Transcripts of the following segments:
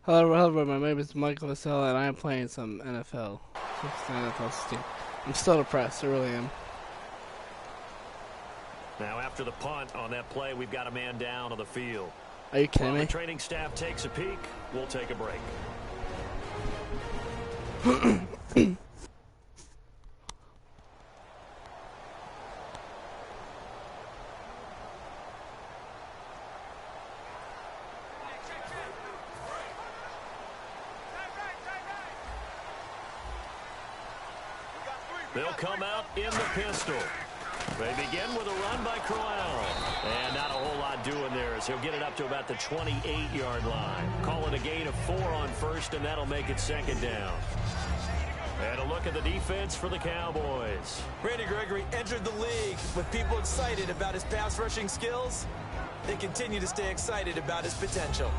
Hello, my name is Michael Vassell, and I am playing some NFL. I'm still depressed, I really am. Now, after the punt on that play, we've got a man down on the field. Are you kidding While me? the training staff takes a peek, we'll take a break. They'll come out in the pistol. They begin with a run by Crowell. And not a whole lot doing there as he'll get it up to about the 28-yard line. Call it a gain of 4 on first, and that'll make it second down. And a look at the defense for the Cowboys. Randy Gregory entered the league with people excited about his pass rushing skills. They continue to stay excited about his potential.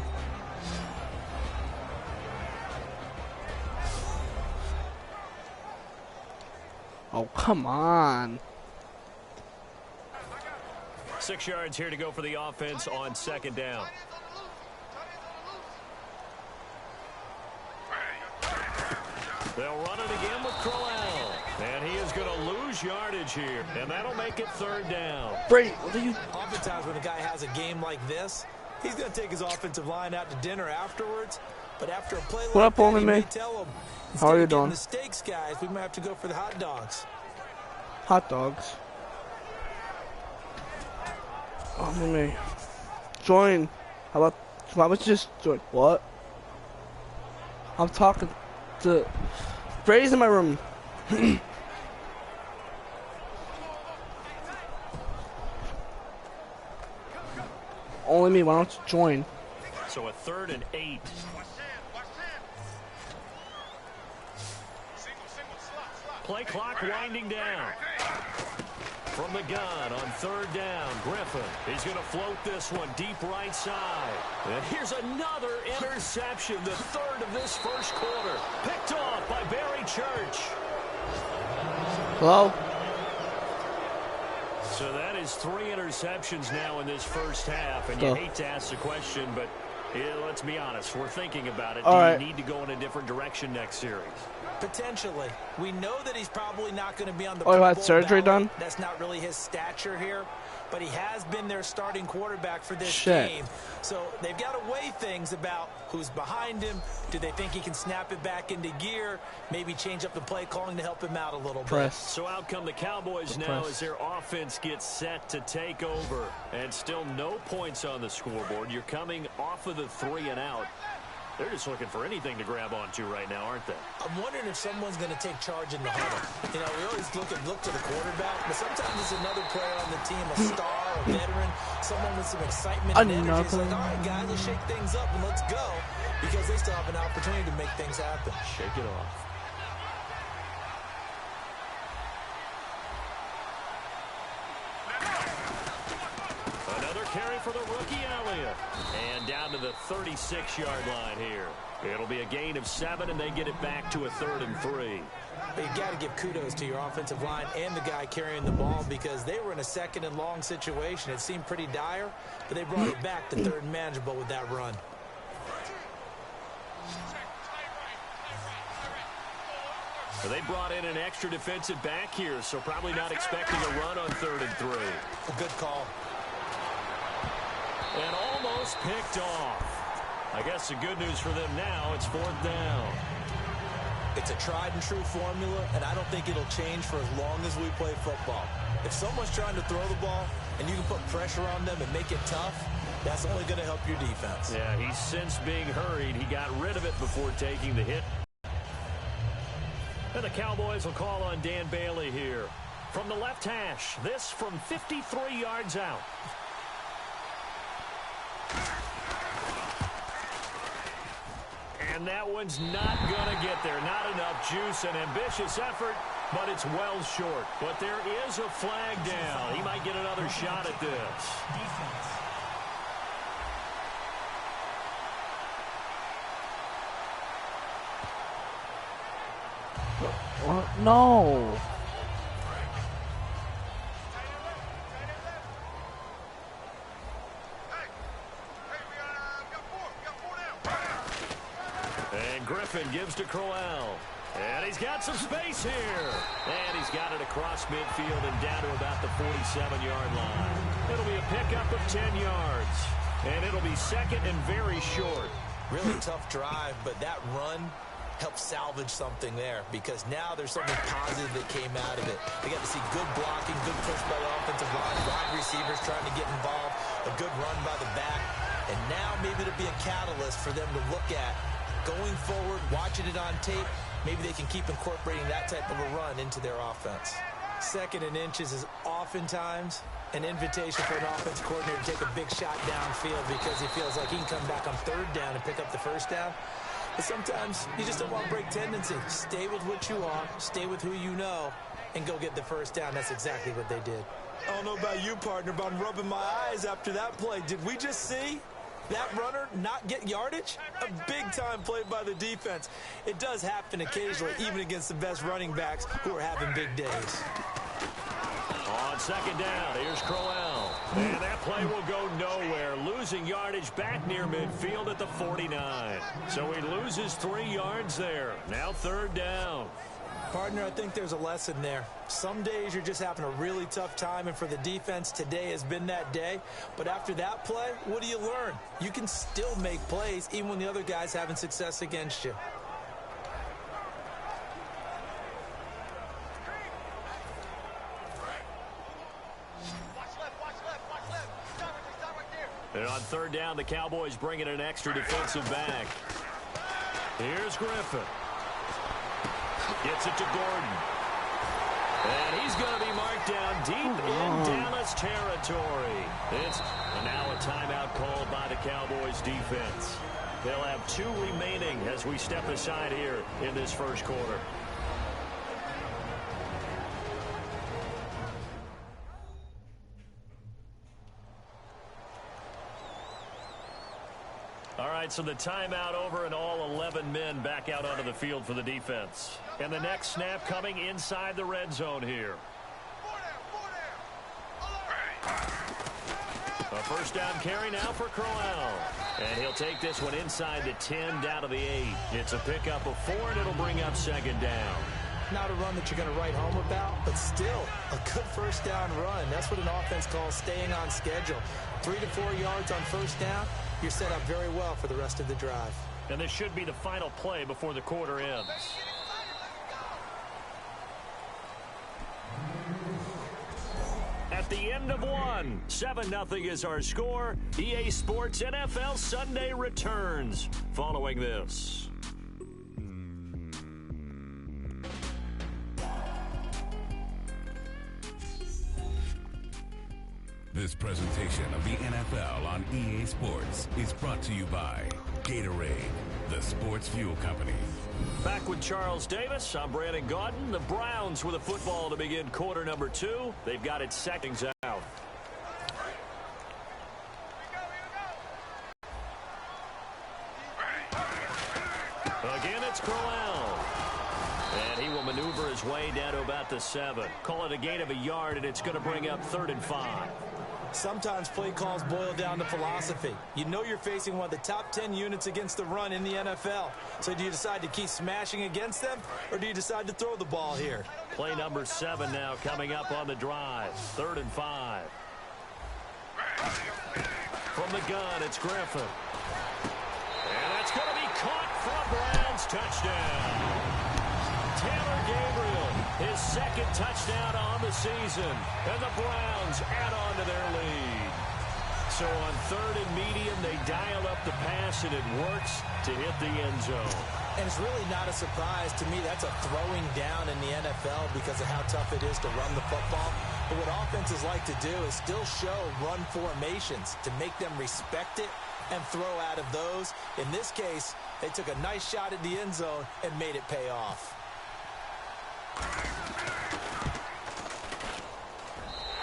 Oh, come on. 6 yards here to go for the offense on second down. They'll run it again with Crowell. And he is going to lose yardage here. And that'll make it third down. Brady, what are you... Oftentimes when a guy has a game like this, he's going to take his offensive line out to dinner afterwards. But after a play like What up, that, homie, he man? may tell him, How are you instead of getting doing? the steaks, guys, we might have to go for the hot dogs. Hot dogs. Oh, me. Join. How about just join? What? I'm talking to... Brady's in my room. Only me, why don't you join? So a 3rd and 8. Play clock winding down. From the gun on 3rd down, Griffin. He's going to float this one deep right side. And here's another interception, the 3rd of this first quarter. Picked off by Barry Church. Hello? So that is 3 interceptions now in this first half. And you hate to ask the question, but let's be honest. We're thinking about it. Do you need to go in a different direction next series? Potentially. We know that he's probably not going to be on the Pro Bowl surgery done? That's not really his stature here, but he has been their starting quarterback for this Shit. game. So they've got to weigh things about who's behind him. Do they think he can snap it back into gear? Maybe change up the play calling to help him out a little bit. So out come the Cowboys now as their offense gets set to take over. And still no points on the scoreboard. You're coming off of the 3 and out. They're just looking for anything to grab onto right now, aren't they? I'm wondering if someone's going to take charge in the huddle. You know, we always look to the quarterback, but sometimes it's another player on the team, a star, a veteran, someone with some excitement and energy. It's like, all right, guys, let's shake things up and let's go, because they still have an opportunity to make things happen. Shake it off. Another carry for the rookie Elliott. And down to the 36-yard line here. It'll be a gain of 7, and they get it back to a 3rd and 3. But you got to give kudos to your offensive line and the guy carrying the ball, because they were in a 2nd and long situation. It seemed pretty dire, but they brought it back to 3rd and manageable with that run. Well, they brought in an extra defensive back here, so probably not expecting a run on 3rd and 3. A good call. And almost picked off. I guess the good news for them now, it's 4th down. It's a tried and true formula, and I don't think it'll change for as long as we play football. If someone's trying to throw the ball and you can put pressure on them and make it tough, that's only going to help your defense. Yeah, he's since being hurried. He got rid of it before taking the hit. And the Cowboys will call on Dan Bailey here. From the left hash, this from 53 yards out. And that one's not going to get there. Not enough juice. An ambitious effort, but it's well short. But there is a flag down. He might get another shot at this. No. And Griffin gives to Crowell. And he's got some space here. And he's got it across midfield and down to about the 47-yard line. It'll be a pickup of 10 yards. And it'll be second and very short. Really tough drive, but that run helped salvage something there because now there's something positive that came out of it. They got to see good blocking, good push by the offensive line, wide receivers trying to get involved, a good run by the back, and now maybe it'll be a catalyst for them to look at going forward, watching it on tape. Maybe they can keep incorporating that type of a run into their offense. Second and inches is oftentimes an invitation for an offensive coordinator to take a big shot downfield because he feels like he can come back on third down and pick up the first down. But sometimes you just don't want to break tendency. Stay with what you are, stay with who you know, and go get the first down. That's exactly what they did. I don't know about you, partner, but I'm rubbing my eyes after that play. Did we just see that runner not get yardage? A big-time play by the defense. It does happen occasionally, even against the best running backs who are having big days. On second down, here's Crowell. And that play will go nowhere, losing yardage back near midfield at the 49. So he loses 3 yards there. Now third down. Partner, I think there's a lesson there. Some days you're just having a really tough time, and for the defense, today has been that day. But after that play, what do you learn? You can still make plays even when the other guy's having success against you. And on third down, the Cowboys bring in an extra defensive back. Here's Griffin. Gets it to Gordon. And he's going to be marked down deep in Dallas territory. It's now a timeout called by the Cowboys defense. They'll have 2 remaining as we step aside here in this first quarter. All right, so the timeout over and all 11 men back out onto the field for the defense. And the next snap coming inside the red zone here. A first down carry now for Crowell. And he'll take this one inside the 10 down to the 8. It's a pickup of 4, and it'll bring up second down. Not a run that you're going to write home about, but still a good first down run. That's what an offense calls staying on schedule. 3 to 4 yards on first down. You're set up very well for the rest of the drive. And this should be the final play before the quarter ends. At the end of one, 7-0 is our score. EA Sports NFL Sunday returns following this. This presentation of the NFL on EA Sports is brought to you by Gatorade, the sports fuel company. Back with Charles Davis, I'm Brandon Gaudin. The Browns with a football to begin quarter number 2. They've got it seconds out. Again, it's Crowell. And he will maneuver his way down to about the 7. Call it a gain of a yard, and it's going to bring up 3rd and 5. Sometimes play calls boil down to philosophy. You know you're facing one of the top 10 units against the run in the NFL. So do you decide to keep smashing against them, or do you decide to throw the ball here? Play number 7 now coming up on the drive. 3rd and 5. From the gun, it's Griffin. And that's going to be caught for a Browns touchdown. Taylor Gabriel, his 2nd touchdown on the season, and the Browns add on to their lead. So on 3rd and medium, they dial up the pass, and it works to hit the end zone. And it's really not a surprise to me. That's a throwing down in the NFL because of how tough it is to run the football. But what offenses like to do is still show run formations to make them respect it and throw out of those. In this case, they took a nice shot at the end zone and made it pay off.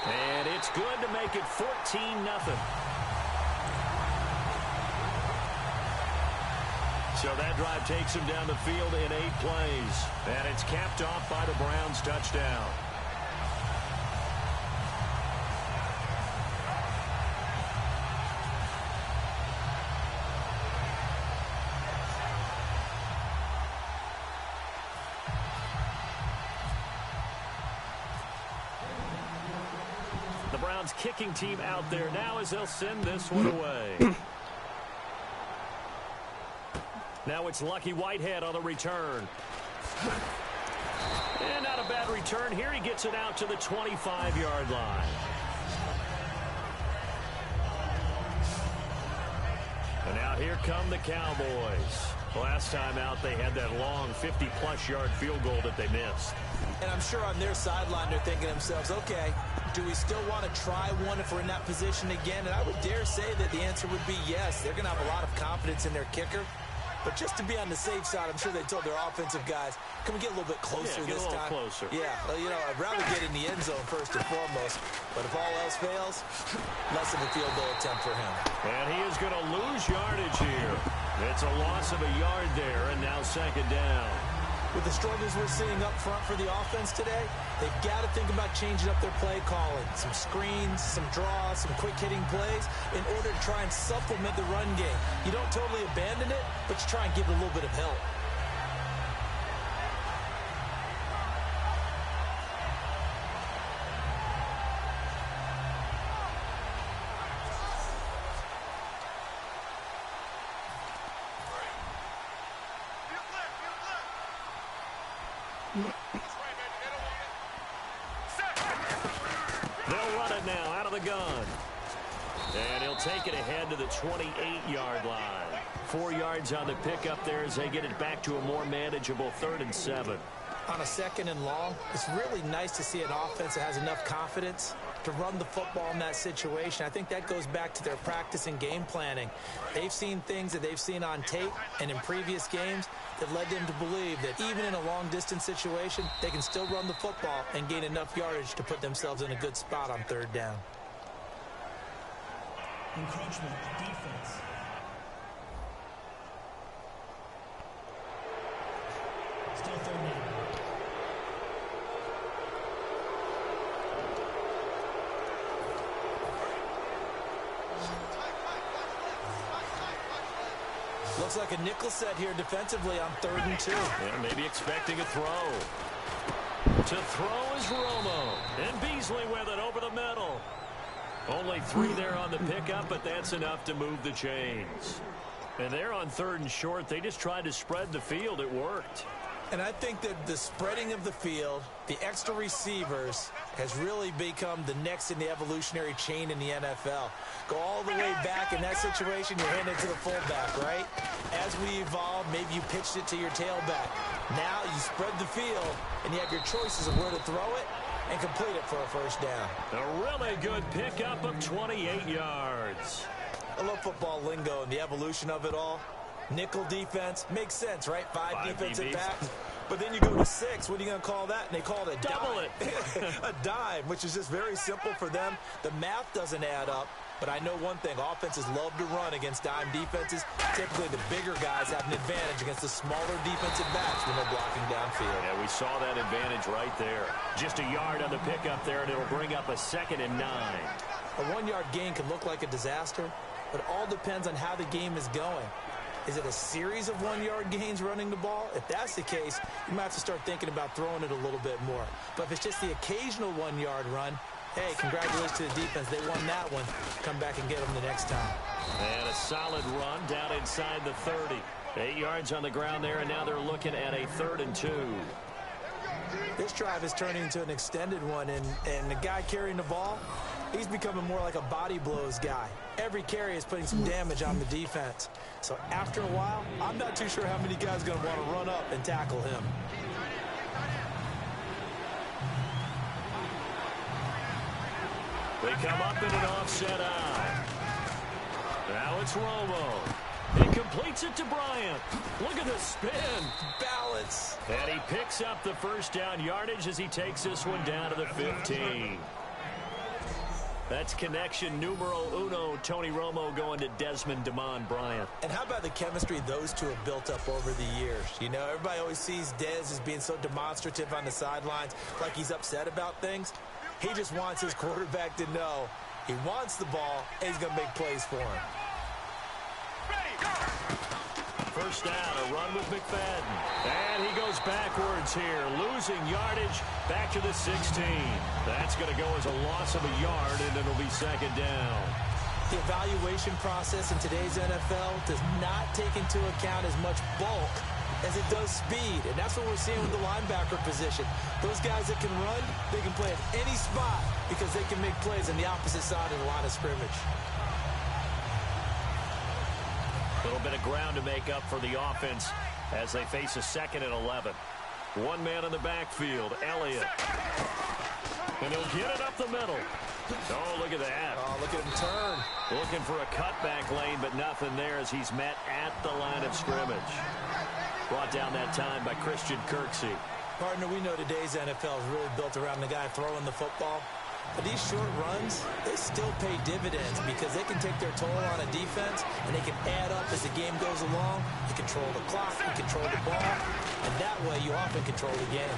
And it's good to make it 14-0. So that drive takes him down the field in 8 plays. And it's capped off by the Browns touchdown. Browns kicking team out there now as they'll send this one away. Now it's Lucky Whitehead on the return. And not a bad return here. He gets it out to the 25-yard line. And now here come the Cowboys. Last time out, they had that long 50-plus yard field goal that they missed. And I'm sure on their sideline, they're thinking to themselves, okay, do we still want to try one if we're in that position again? And I would dare say that the answer would be yes. They're going to have a lot of confidence in their kicker. But just to be on the safe side, I'm sure they told their offensive guys, can we get a little bit closer this time? Closer. Yeah, well, you know, I'd rather get in the end zone first and foremost. But if all else fails, less of a field goal attempt for him. And he is going to lose yardage here. It's a loss of a yard there, and now second down. With the struggles we're seeing up front for the offense today, they've got to think about changing up their play calling. Some screens, some draws, some quick-hitting plays in order to try and supplement the run game. You don't totally abandon it, but you try and give it a little bit of help. They'll run it now out of the gun. And he'll take it ahead to the 28-yard line. 4 yards on the pickup there as they get it back to a more manageable 3rd and 7. On a 2nd and long, it's really nice to see an offense that has enough confidence to run the football in that situation. I think that goes back to their practice and game planning. They've seen things that they've seen on tape and in previous games that led them to believe that even in a long-distance situation, they can still run the football and gain enough yardage to put themselves in a good spot on 3rd down. Encroachment defense. Still 3rd down. Looks like a nickel set here defensively on 3rd and 2. Yeah, maybe expecting a throw. To throw is Romo. And Beasley with it over the middle. Only 3 there on the pickup, but that's enough to move the chains. And they're on 3rd and short. They just tried to spread the field. It worked. And I think that the spreading of the field, the extra receivers, has really become the next in the evolutionary chain in the NFL. Go all the way back in that situation, you're handing it to the fullback, right? As we evolve, maybe you pitched it to your tailback. Now you spread the field, and you have your choices of where to throw it and complete it for a 1st down. A really good pickup of 28 yards. I love football lingo and the evolution of it all. Nickel defense makes sense, right? 5 defensive backs. But then you go to 6. What are you going to call that? And they call it a double dime. It. A dime, which is just very simple for them. The math doesn't add up. But I know one thing. Offenses love to run against dime defenses. Typically, the bigger guys have an advantage against the smaller defensive backs when they're blocking downfield. Yeah, we saw that advantage right there. Just a yard on the pickup there, and it'll bring up a 2nd and 9. A 1-yard gain can look like a disaster, but it all depends on how the game is going. Is it a series of 1-yard gains running the ball? If that's the case, you might have to start thinking about throwing it a little bit more. But if it's just the occasional 1-yard run, hey, congratulations to the defense. They won that one. Come back and get them the next time. And a solid run down inside the 30. 8 yards on the ground there, and now they're looking at a 3rd and 2. This drive is turning into an extended one, and the guy carrying the ball, he's becoming more like a body blows guy. Every carry is putting some damage on the defense. So after a while, I'm not too sure how many guys are going to want to run up and tackle him. They come up in an offset eye. Now it's Romo. He completes it to Bryant. Look at the spin. Balance. And he picks up the 1st down yardage as he takes this one down to the 15. That's connection numero uno, Tony Romo going to Desmond DeMond Bryant. And how about the chemistry those two have built up over the years? You know, everybody always sees Dez as being so demonstrative on the sidelines, like he's upset about things. He just wants his quarterback to know he wants the ball and he's going to make plays for him. first down. A run with McFadden. And he goes backwards here, losing yardage back to the 16. That's going to go as a loss of a yard, and it'll be second down. The evaluation process in today's NFL does not take into account as much bulk as it does speed, and that's what we're seeing with the linebacker position. Those guys that can run, they can play at any spot because they can make plays on the opposite side of the line of scrimmage. A little bit of ground to make up for the offense as they face a 2nd and 11. One man in the backfield, Elliott. And he'll get it up the middle. Oh, look at that. Oh, look at him turn. Looking for a cutback lane, but nothing there as he's met at the line of scrimmage. Brought down that time by Christian Kirksey. Partner, we know today's NFL is really built around the guy throwing the football. But these short runs, they still pay dividends because they can take their toll on a defense and they can add up as the game goes along. You control the clock, you control the ball, and that way you often control the game.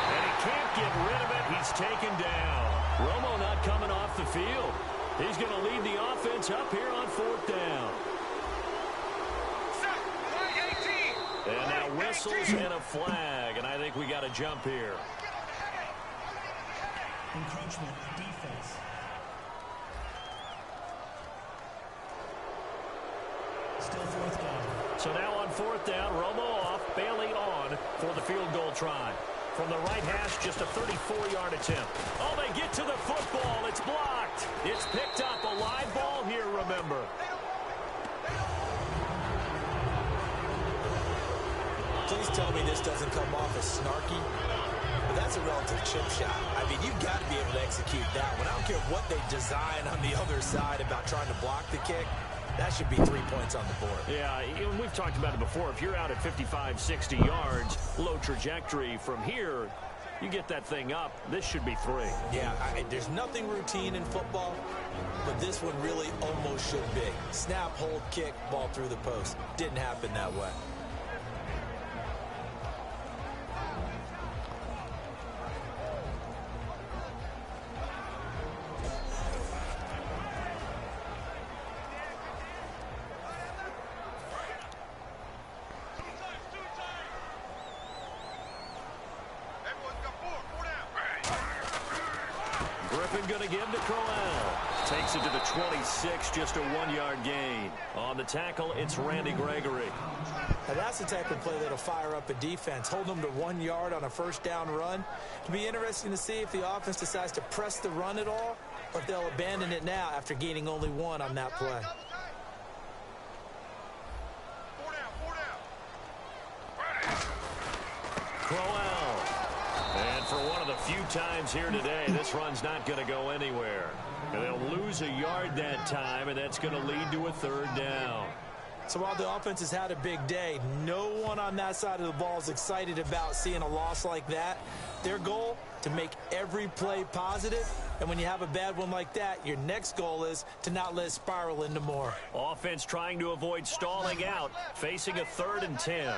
And he can't get rid of it. He's taken down. Romo not coming off the field. He's going to lead the offense up here on 4th down. And now whistles and a flag, and I think we got a jump here. Encroachment defense. Still 4th down. So now on 4th down, Romo off, Bailey on for the field goal try. From the right hash, just a 34-yard attempt. Oh, they get to the football. It's blocked. It's picked up. A live ball here, remember. Please tell me this doesn't come off as snarky. But that's a relative chip shot. I mean, you've got to be able to execute that one. I don't care what they design on the other side about trying to block the kick. That should be 3 points on the board. Yeah, we've talked about it before. If you're out at 55, 60 yards, low trajectory from here, you get that thing up. This should be 3. Yeah, there's nothing routine in football, but this one really almost should be. Snap, hold, kick, ball through the post. Didn't happen that way. Going to give to Crowell. Takes it to the 26, just a 1-yard gain. On the tackle, it's Randy Gregory. Now that's the type of play that'll fire up a defense. Hold them to 1 yard on a first down run. It'll be interesting to see if the offense decides to press the run at all or if they'll abandon it now after gaining only 1 on that play. Crowell. And for one of the few times here today, this run's not going to go anywhere. And they'll lose a yard that time, and that's going to lead to a 3rd down. So while the offense has had a big day, no one on that side of the ball is excited about seeing a loss like that. Their goal, to make every play positive. And when you have a bad one like that, your next goal is to not let it spiral into more. Offense trying to avoid stalling out, facing a 3rd and 10.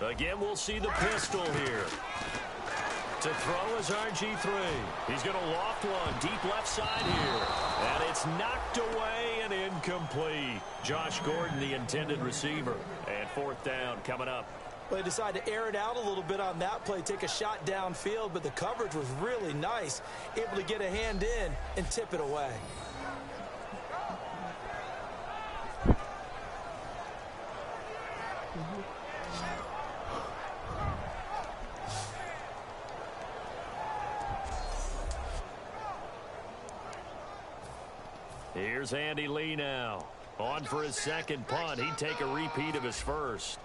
Again, we'll see the pistol here. To throw is RG3. He's going to loft one deep left side here. And it's knocked away and incomplete. Josh Gordon, the intended receiver. And 4th down coming up. Well, they decided to air it out a little bit on that play, take a shot downfield, but the coverage was really nice. Able to get a hand in and tip it away. Here's Andy Lee now. On for his 2nd punt. He'd take a repeat of his first.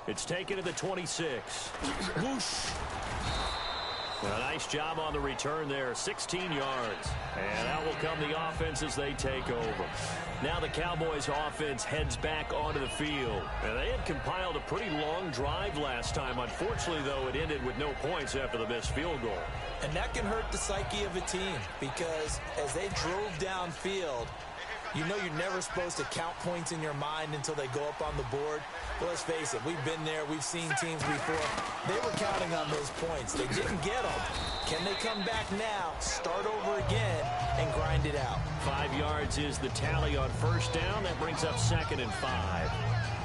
It's taken to the 26. Whoosh. A nice job on the return there. 16 yards. And out will come the offense as they take over. Now the Cowboys offense heads back onto the field. And they had compiled a pretty long drive last time. Unfortunately, though, it ended with no points after the missed field goal. And that can hurt the psyche of a team because as they drove downfield, You know you're never supposed to count points in your mind until they go up on the board. But let's face it, we've been there. We've seen teams before. They were counting on those points. They didn't get them. Can they come back now, start over again, and grind it out? 5 yards is the tally on first down. That brings up 2nd and 5.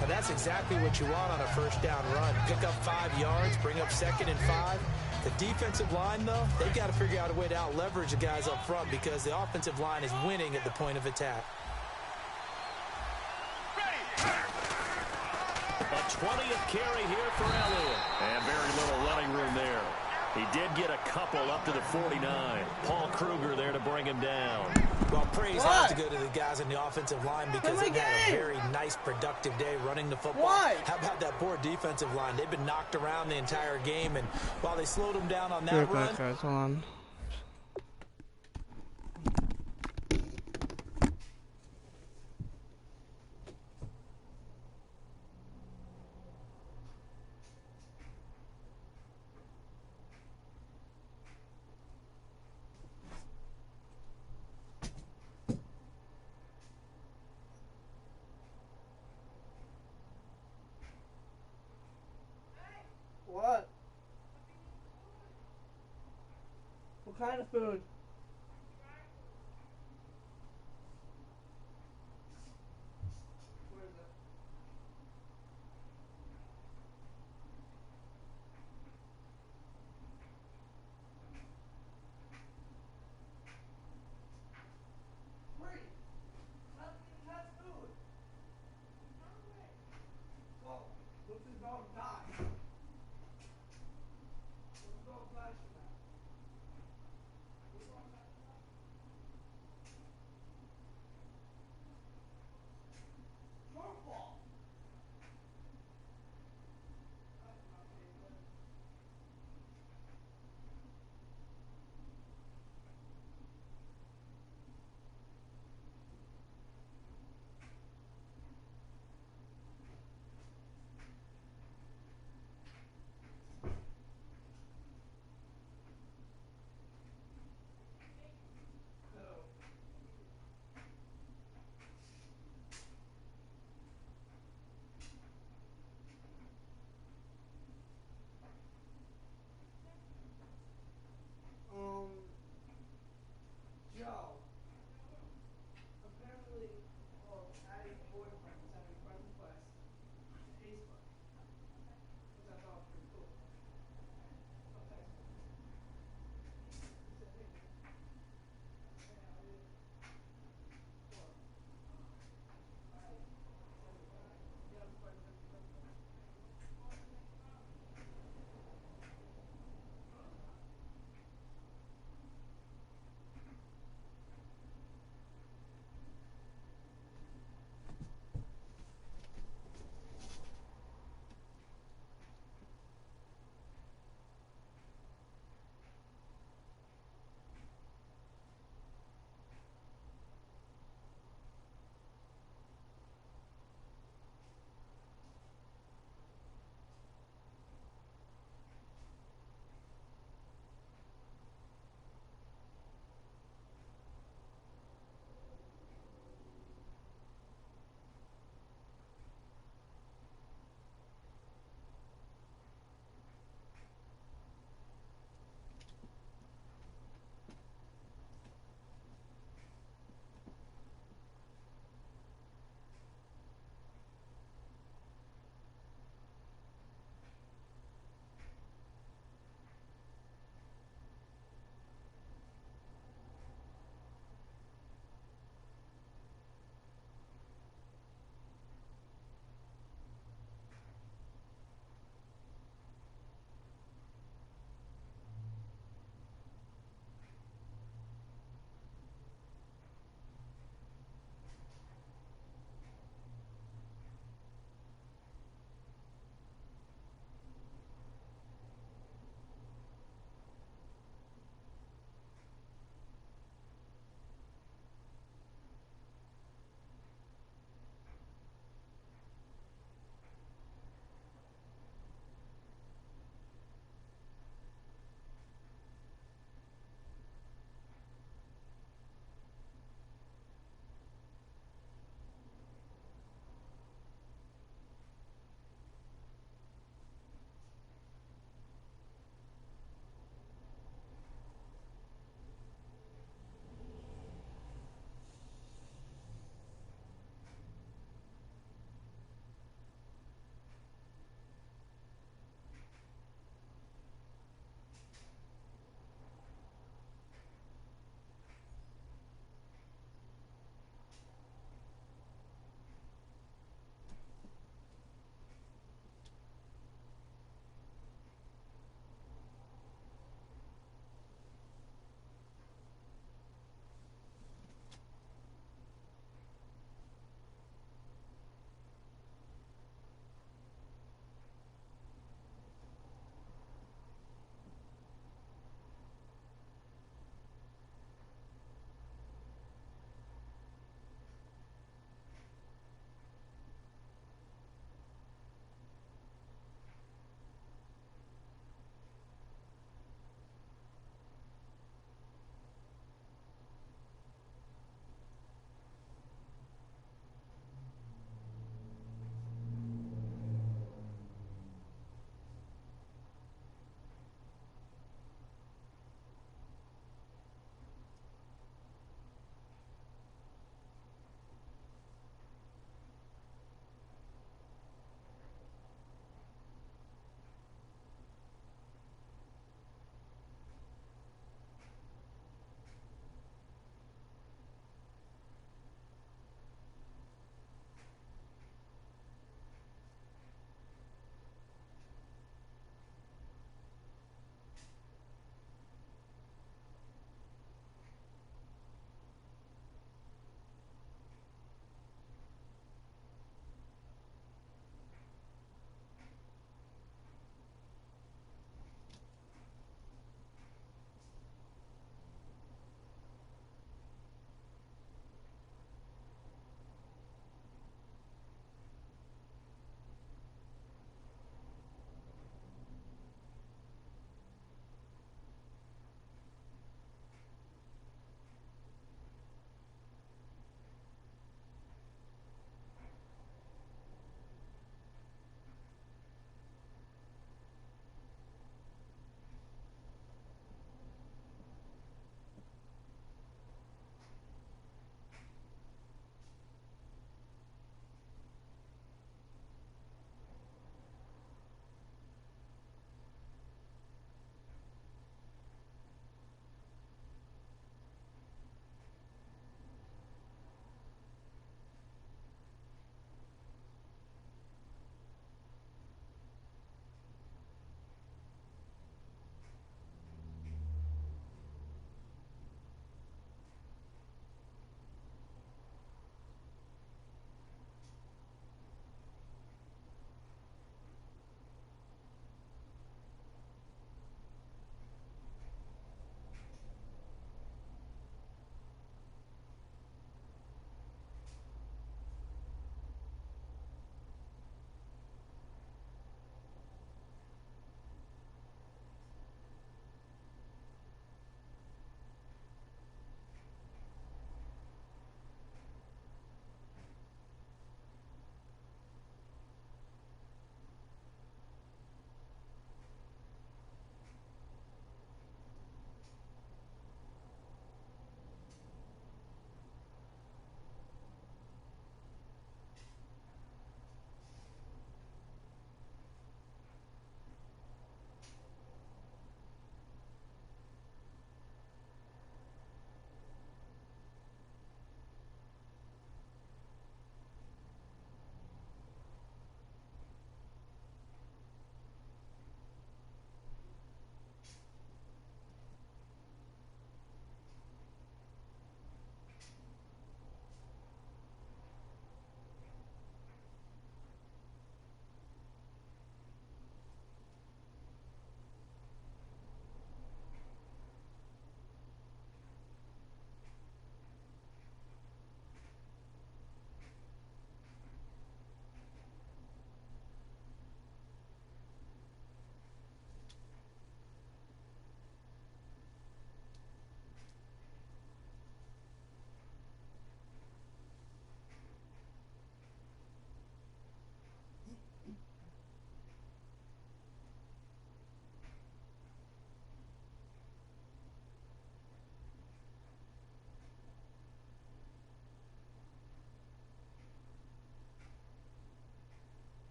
Now that's exactly what you want on a first down run. Pick up 5 yards, bring up 2nd and 5. The defensive line, though, they've got to figure out a way to out-leverage the guys up front because the offensive line is winning at the point of attack. A 20th carry here for Elliott. And very little running room there. He did get a couple up to the 49. Paul Kruger there to bring him down. Well, praise has to go to the guys in the offensive line because they've had a very nice, productive day running the football. Why? How about that poor defensive line? They've been knocked around the entire game, and while they slowed them down on that run, guys, hold on. What? What kind of food? Where is it? Free. That's food. Well, what's his dog die? What's the dog die from that?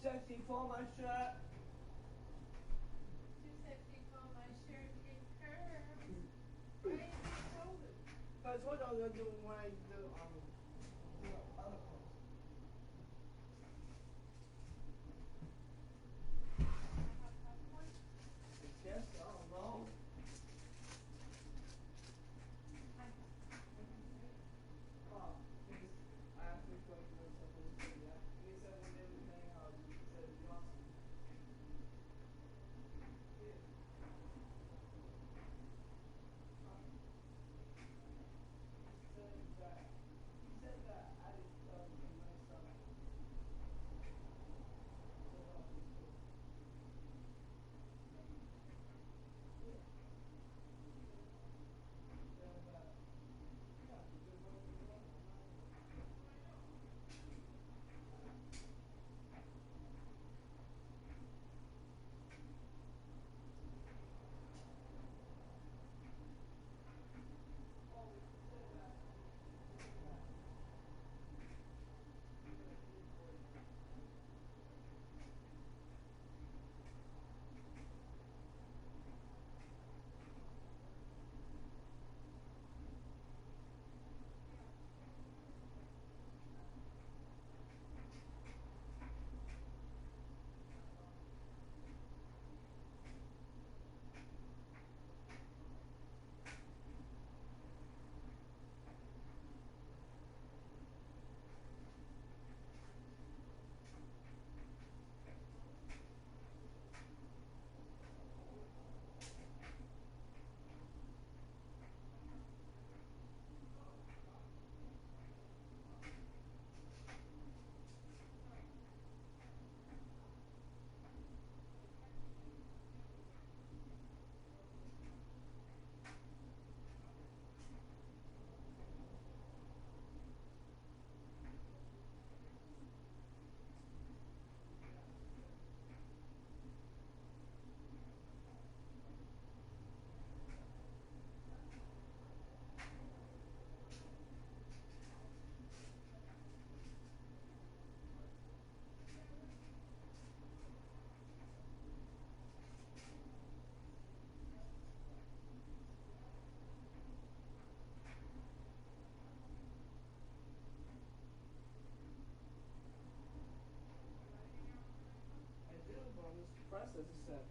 sexy for my shirt. Too sexy for my shirt. It curves. Why is it folded? That's what I'm gonna do when I do other clothes. Have popcorn? Yes, I don't know. Oh, because I asked him if he doing something. He said yeah. And he said when they was hanging out, he said it'd be awesome. Yeah. He said that I became nice up. So that was good. Yeah. Then that. Yeah, because when we were normal, oh, but he said that. He said that. He's gonna pay for it. I do, but I'm just depressed as I said.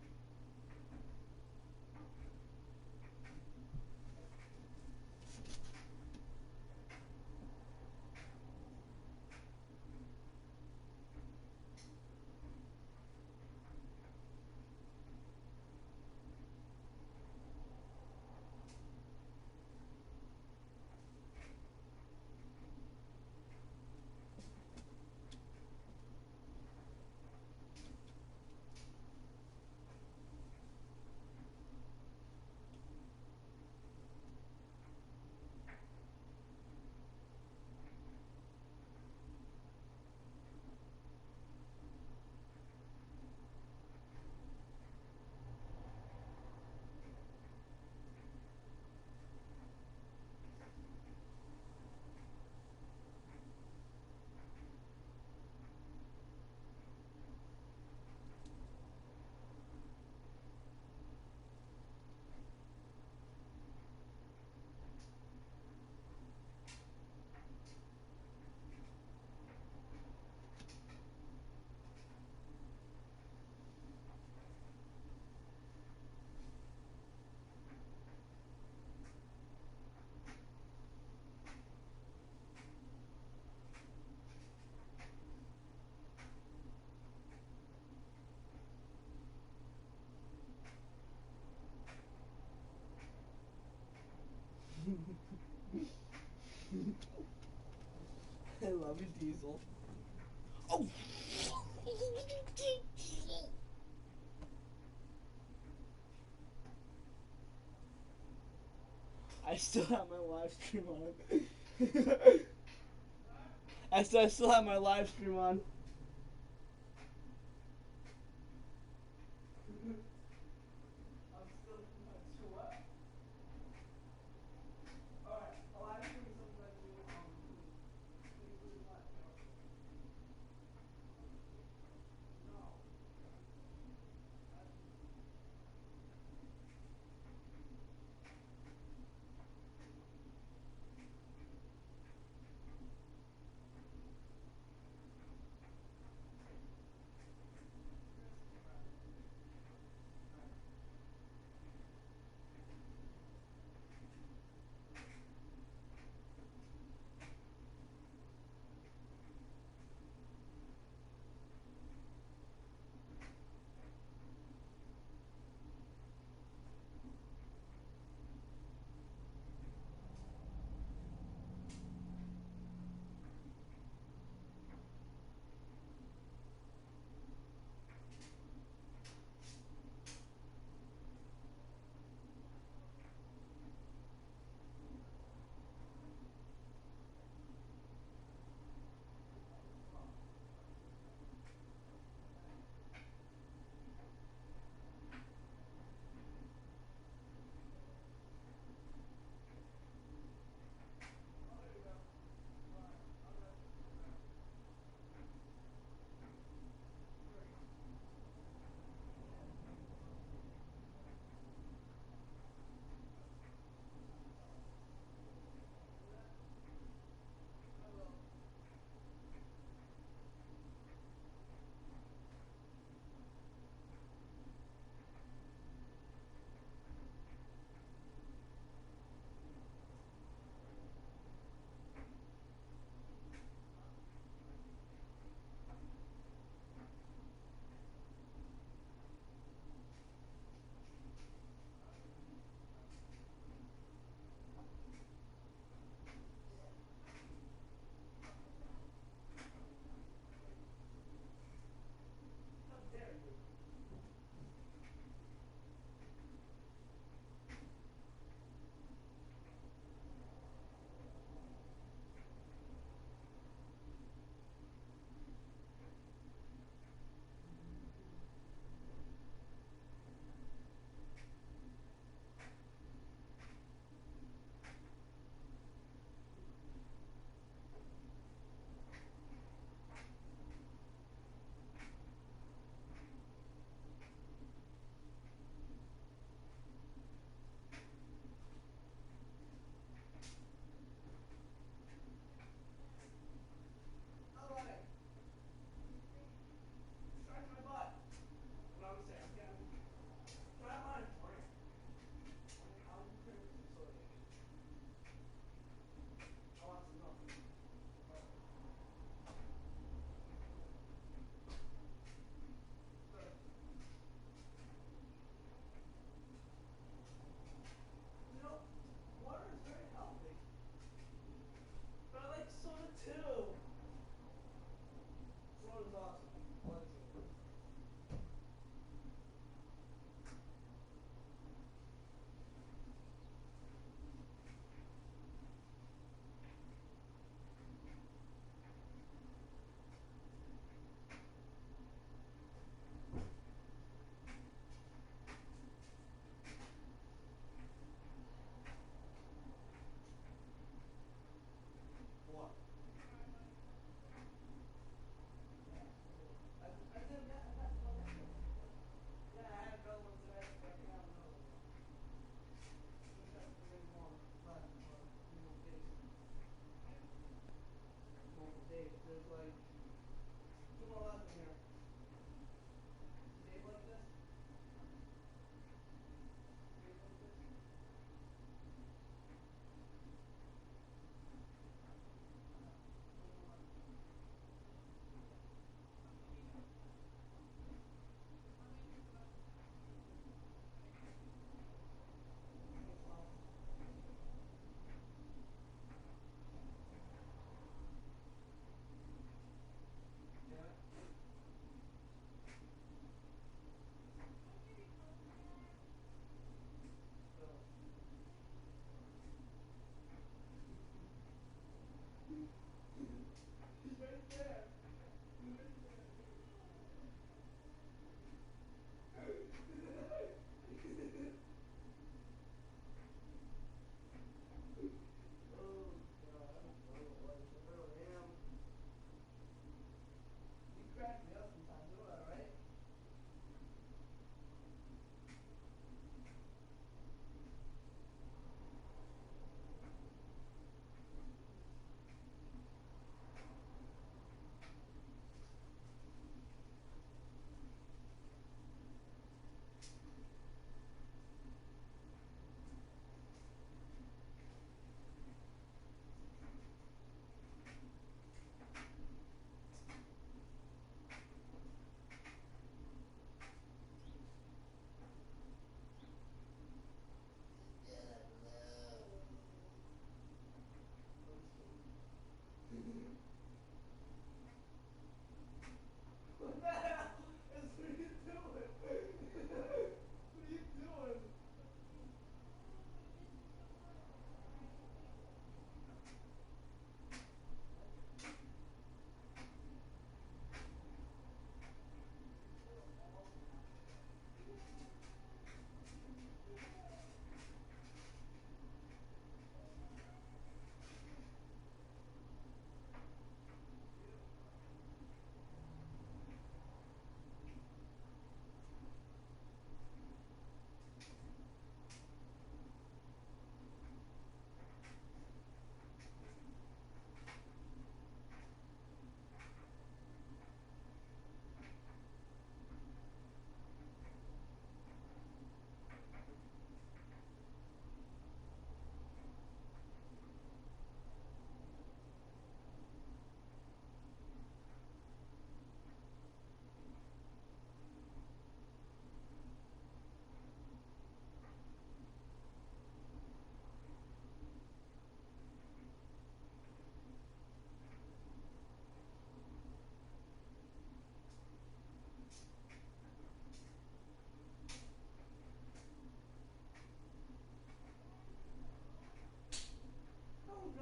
I love you, Diesel. Oh! I still have my live stream on. I still have my live stream on. I'm still not sure what. Alright, a live stream is something that you include what, yo?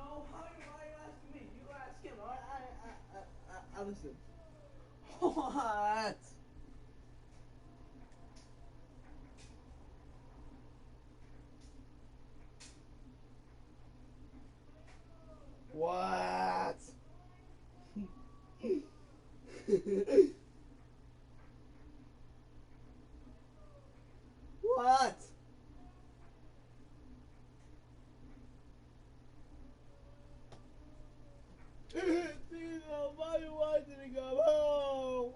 No, why are you asking me? You ask him. I listen. What? What? What? Tino, why you wanting to go home?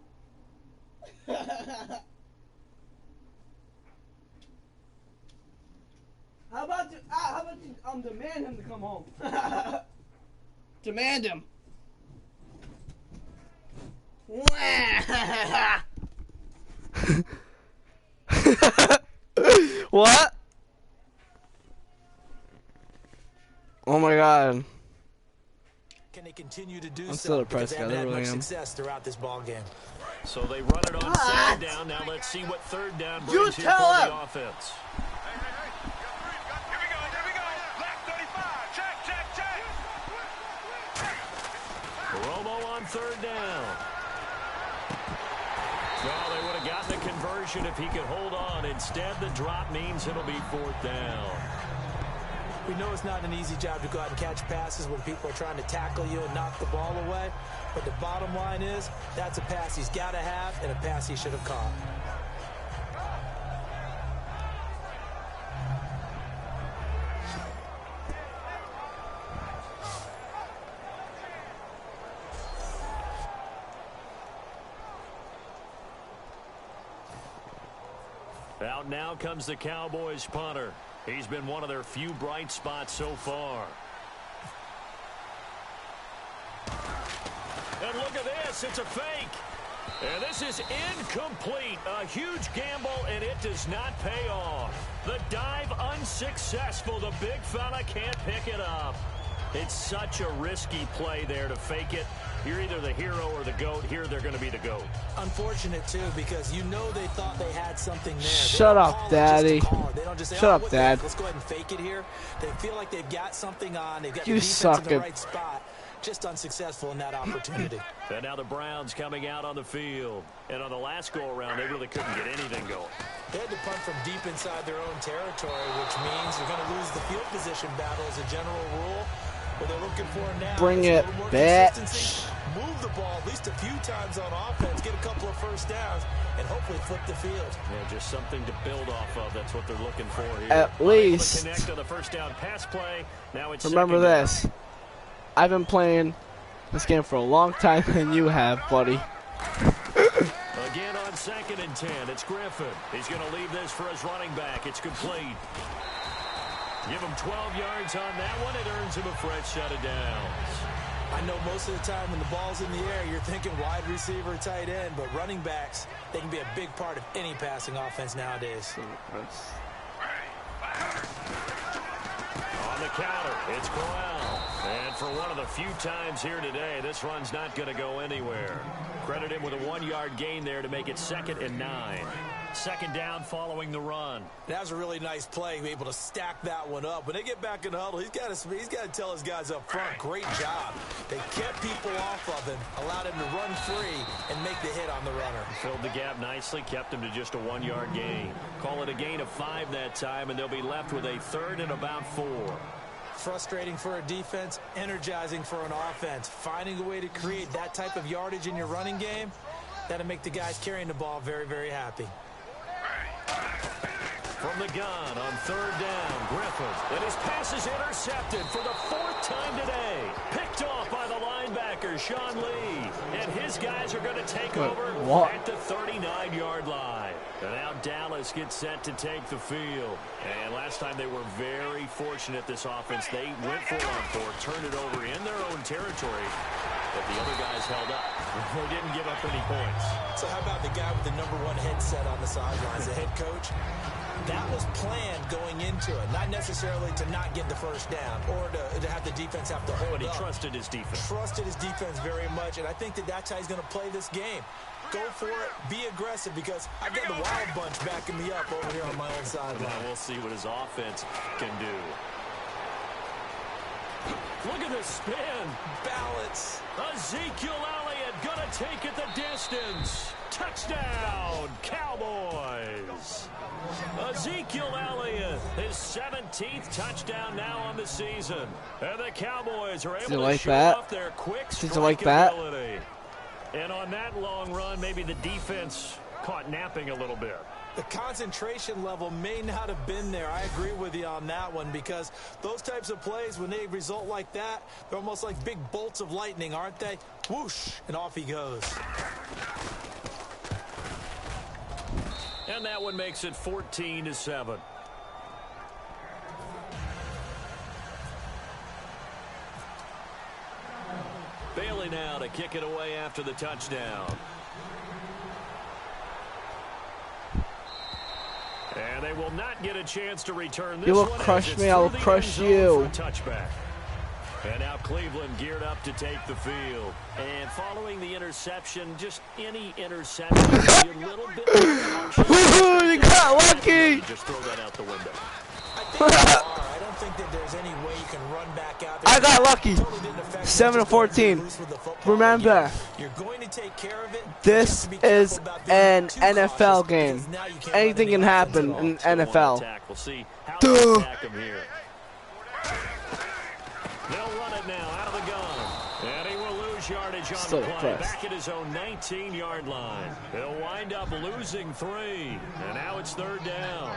How about you demand him to come home? Demand him. What? Oh my god. Can they continue to do I'm so? still depressed, Because they guys. I haven't had really much am. success throughout this ball game. So they run it on second down. Now let's see what third down You brings here tell for him. the offense. Here we go. Left 35. Check. Romo on third down. Well, they would have gotten a conversion if he could hold on. Instead, the drop means it'll be fourth down. We know it's not an easy job to go out and catch passes when people are trying to tackle you and knock the ball away. But the bottom line is, that's a pass he's got to have and a pass he should have caught. Out now comes the Cowboys punter. He's been one of their few bright spots so far. And look at this. It's a fake. And this is incomplete. A huge gamble, and it does not pay off. The dive unsuccessful. The big fella can't pick it up. It's such a risky play there to fake it. You're either the hero or the GOAT. Here they're going to be the GOAT. Unfortunate, too, because you know they thought they had something there. Shut up, Daddy. They don't just say, Shut up, Dad. Let's go ahead and fake it here. They feel like they've got something on. They've got You the defense suck in the at- right spot. Just unsuccessful in that opportunity. And now the Browns coming out on the field. And on the last go-around, they really couldn't get anything going. They had to punt from deep inside their own territory, which means you're going to lose the field position battle as a general rule. What they're looking for now Bring is it, a little more bitch. consistency. Move the ball at least a few times on offense, get a couple of first downs, and hopefully flip the field. Yeah, just something to build off of. That's what they're looking for here. At Unable to least. connect on the first down pass play. Now it's Remember second down. this. I've been playing this game for a long time than you have, buddy. Again on 2nd and 10. It's Griffin. He's going to leave this for his running back. It's complete. Give him 12 yards on that one. It earns him a fresh set of downs. I know most of the time when the ball's in the air, you're thinking wide receiver, tight end, but running backs, they can be a big part of any passing offense nowadays. On the counter, it's Corral. And for one of the few times here today, this run's not going to go anywhere. Credit him with a 1-yard gain there to make it 2nd and 9. Second down following the run. That was a really nice play, be able to stack that one up. When they get back in the huddle, he's got to tell his guys up front, great job. They kept people off of him, allowed him to run free and make the hit on the runner. Filled the gap nicely, kept him to just a 1-yard gain. Call it a gain of 5 that time, and they'll be left with a 3rd and about 4. Frustrating for a defense, energizing for an offense. Finding a way to create that type of yardage in your running game, that'll make the guys carrying the ball very, very happy. From the gun on 3rd down, Griffin. And his pass is intercepted for the 4th time today. Picked off by the linebacker, Sean Lee. And his guys are going to take over at the 39-yard line. And now Dallas gets set to take the field. And last time they were very fortunate, this offense. They went 4-on-4, turned it over in their own territory. But the other guys held up. They didn't give up any points. So how about the guy with the #1 headset on the sidelines, the head coach? That was planned going into it, not necessarily to not get the first down or to have the defense have to hold But he up. trusted his defense. Trusted his defense very much, and I think that's how he's going to play this game. Go for it, be aggressive, because I've got the Wild Bunch backing me up over here on my own sideline. Now we'll see what his offense can do. Look at this spin. Balance. Ezekiel Elliott gonna take it the distance. Touchdown, Cowboys. Ezekiel Elliott, his 17th touchdown now on the season. And the Cowboys are able to show off their quick strike ability. And on that long run, maybe the defense caught napping a little bit. The concentration level may not have been there. I agree with you on that one, because those types of plays, when they result like that, they're almost like big bolts of lightning, aren't they? Whoosh, and off he goes. And that one makes it 14-7. Bailey now to kick it away after the touchdown. And they will not get a chance to return this. You will crush me, I will crush you. Touchback. And now Cleveland geared up to take the field. And following the interception, just any interception, a little bit. You got lucky. Just throw that out the window. I don't think that there's any way you can run back out there. I got lucky. 7-14. Remember, you're going to take care of it. This is an NFL game. Anything can happen in NFL. We'll see how they attack him here. They'll run it now out of the gun. And he will lose yardage on the play. Back at his own 19-yard line. He'll wind up losing 3. And now it's 3rd down.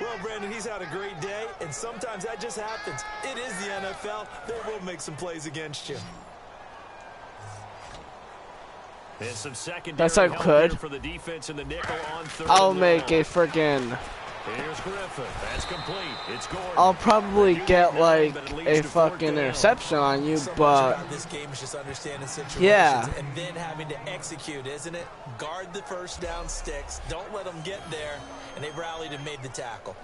Well, Brandon, he's had a great day, and sometimes that just happens. It is the NFL. They will make some plays against you. And some secondary that's I could. For the defense in the nickel on 3rd I'll make a friggin'. Here's Griffin. That's complete. It's Gordon. I'll probably get like a fucking interception on you, but this game is just understanding situations, yeah. And then having to execute, isn't it? Guard the first down sticks. Don't let them get there. And they rallied and made the tackle.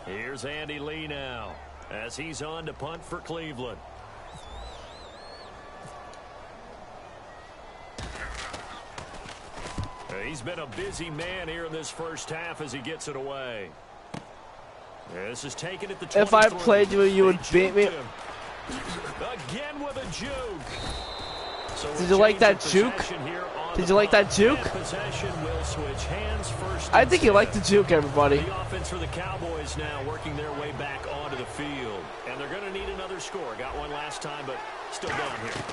Here's Andy Lee now as he's on to punt for Cleveland. He's been a busy man here in this first half as he gets it away. This is taken at the 23. If I played you, you would beat me. Again with a juke. So did you like that juke? Did you like that juke? I think you like the juke, everybody. The offense for the Cowboys now working their way back onto the field. And they're going to need another score. Got one last time, but still down here.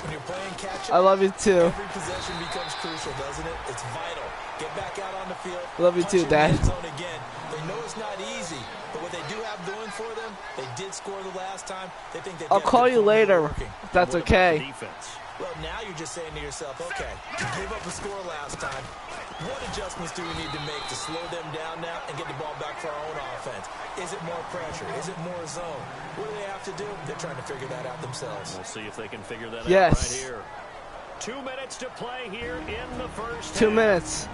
When you're playing catch-up, I love you too. Every possession becomes crucial, doesn't it? It's vital. Get back out on the field. Love you too, Dad. Again. They know it's not easy, but what they do have going for them, they did score the last time. They think I'll call you later, if that's okay. Well, now you're just saying to yourself, okay, you gave up a score last time. What adjustments do we need to make to slow them down now and get the ball back for our own offense? Is it more pressure? Is it more zone? What do they have to do? They're trying to figure that out themselves. We'll see if they can figure that out right here. 2 minutes to play here in the first 2 minutes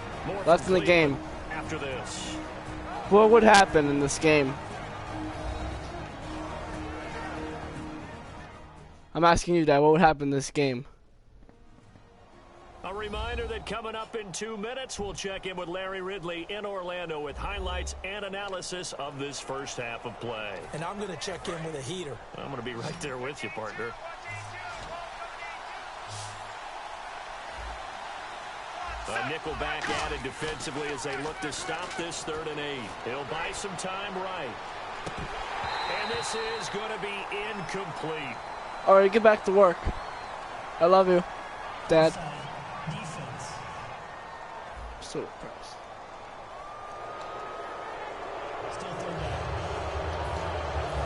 left in the game. After this, what would happen in this game? I'm asking you, Dad, what would happen in this game? a reminder that coming up in 2 minutes, we'll check in with Larry Ridley in Orlando with highlights and analysis of this first half of play. And I'm going to check in with a heater. I'm going to be right there with you, partner. A nickel back added defensively as they look to stop this 3rd and 8. He'll buy some time right. And this is going to be incomplete. All right, get back to work. I love you, Dad. Defense. So impressed. Still 3rd down.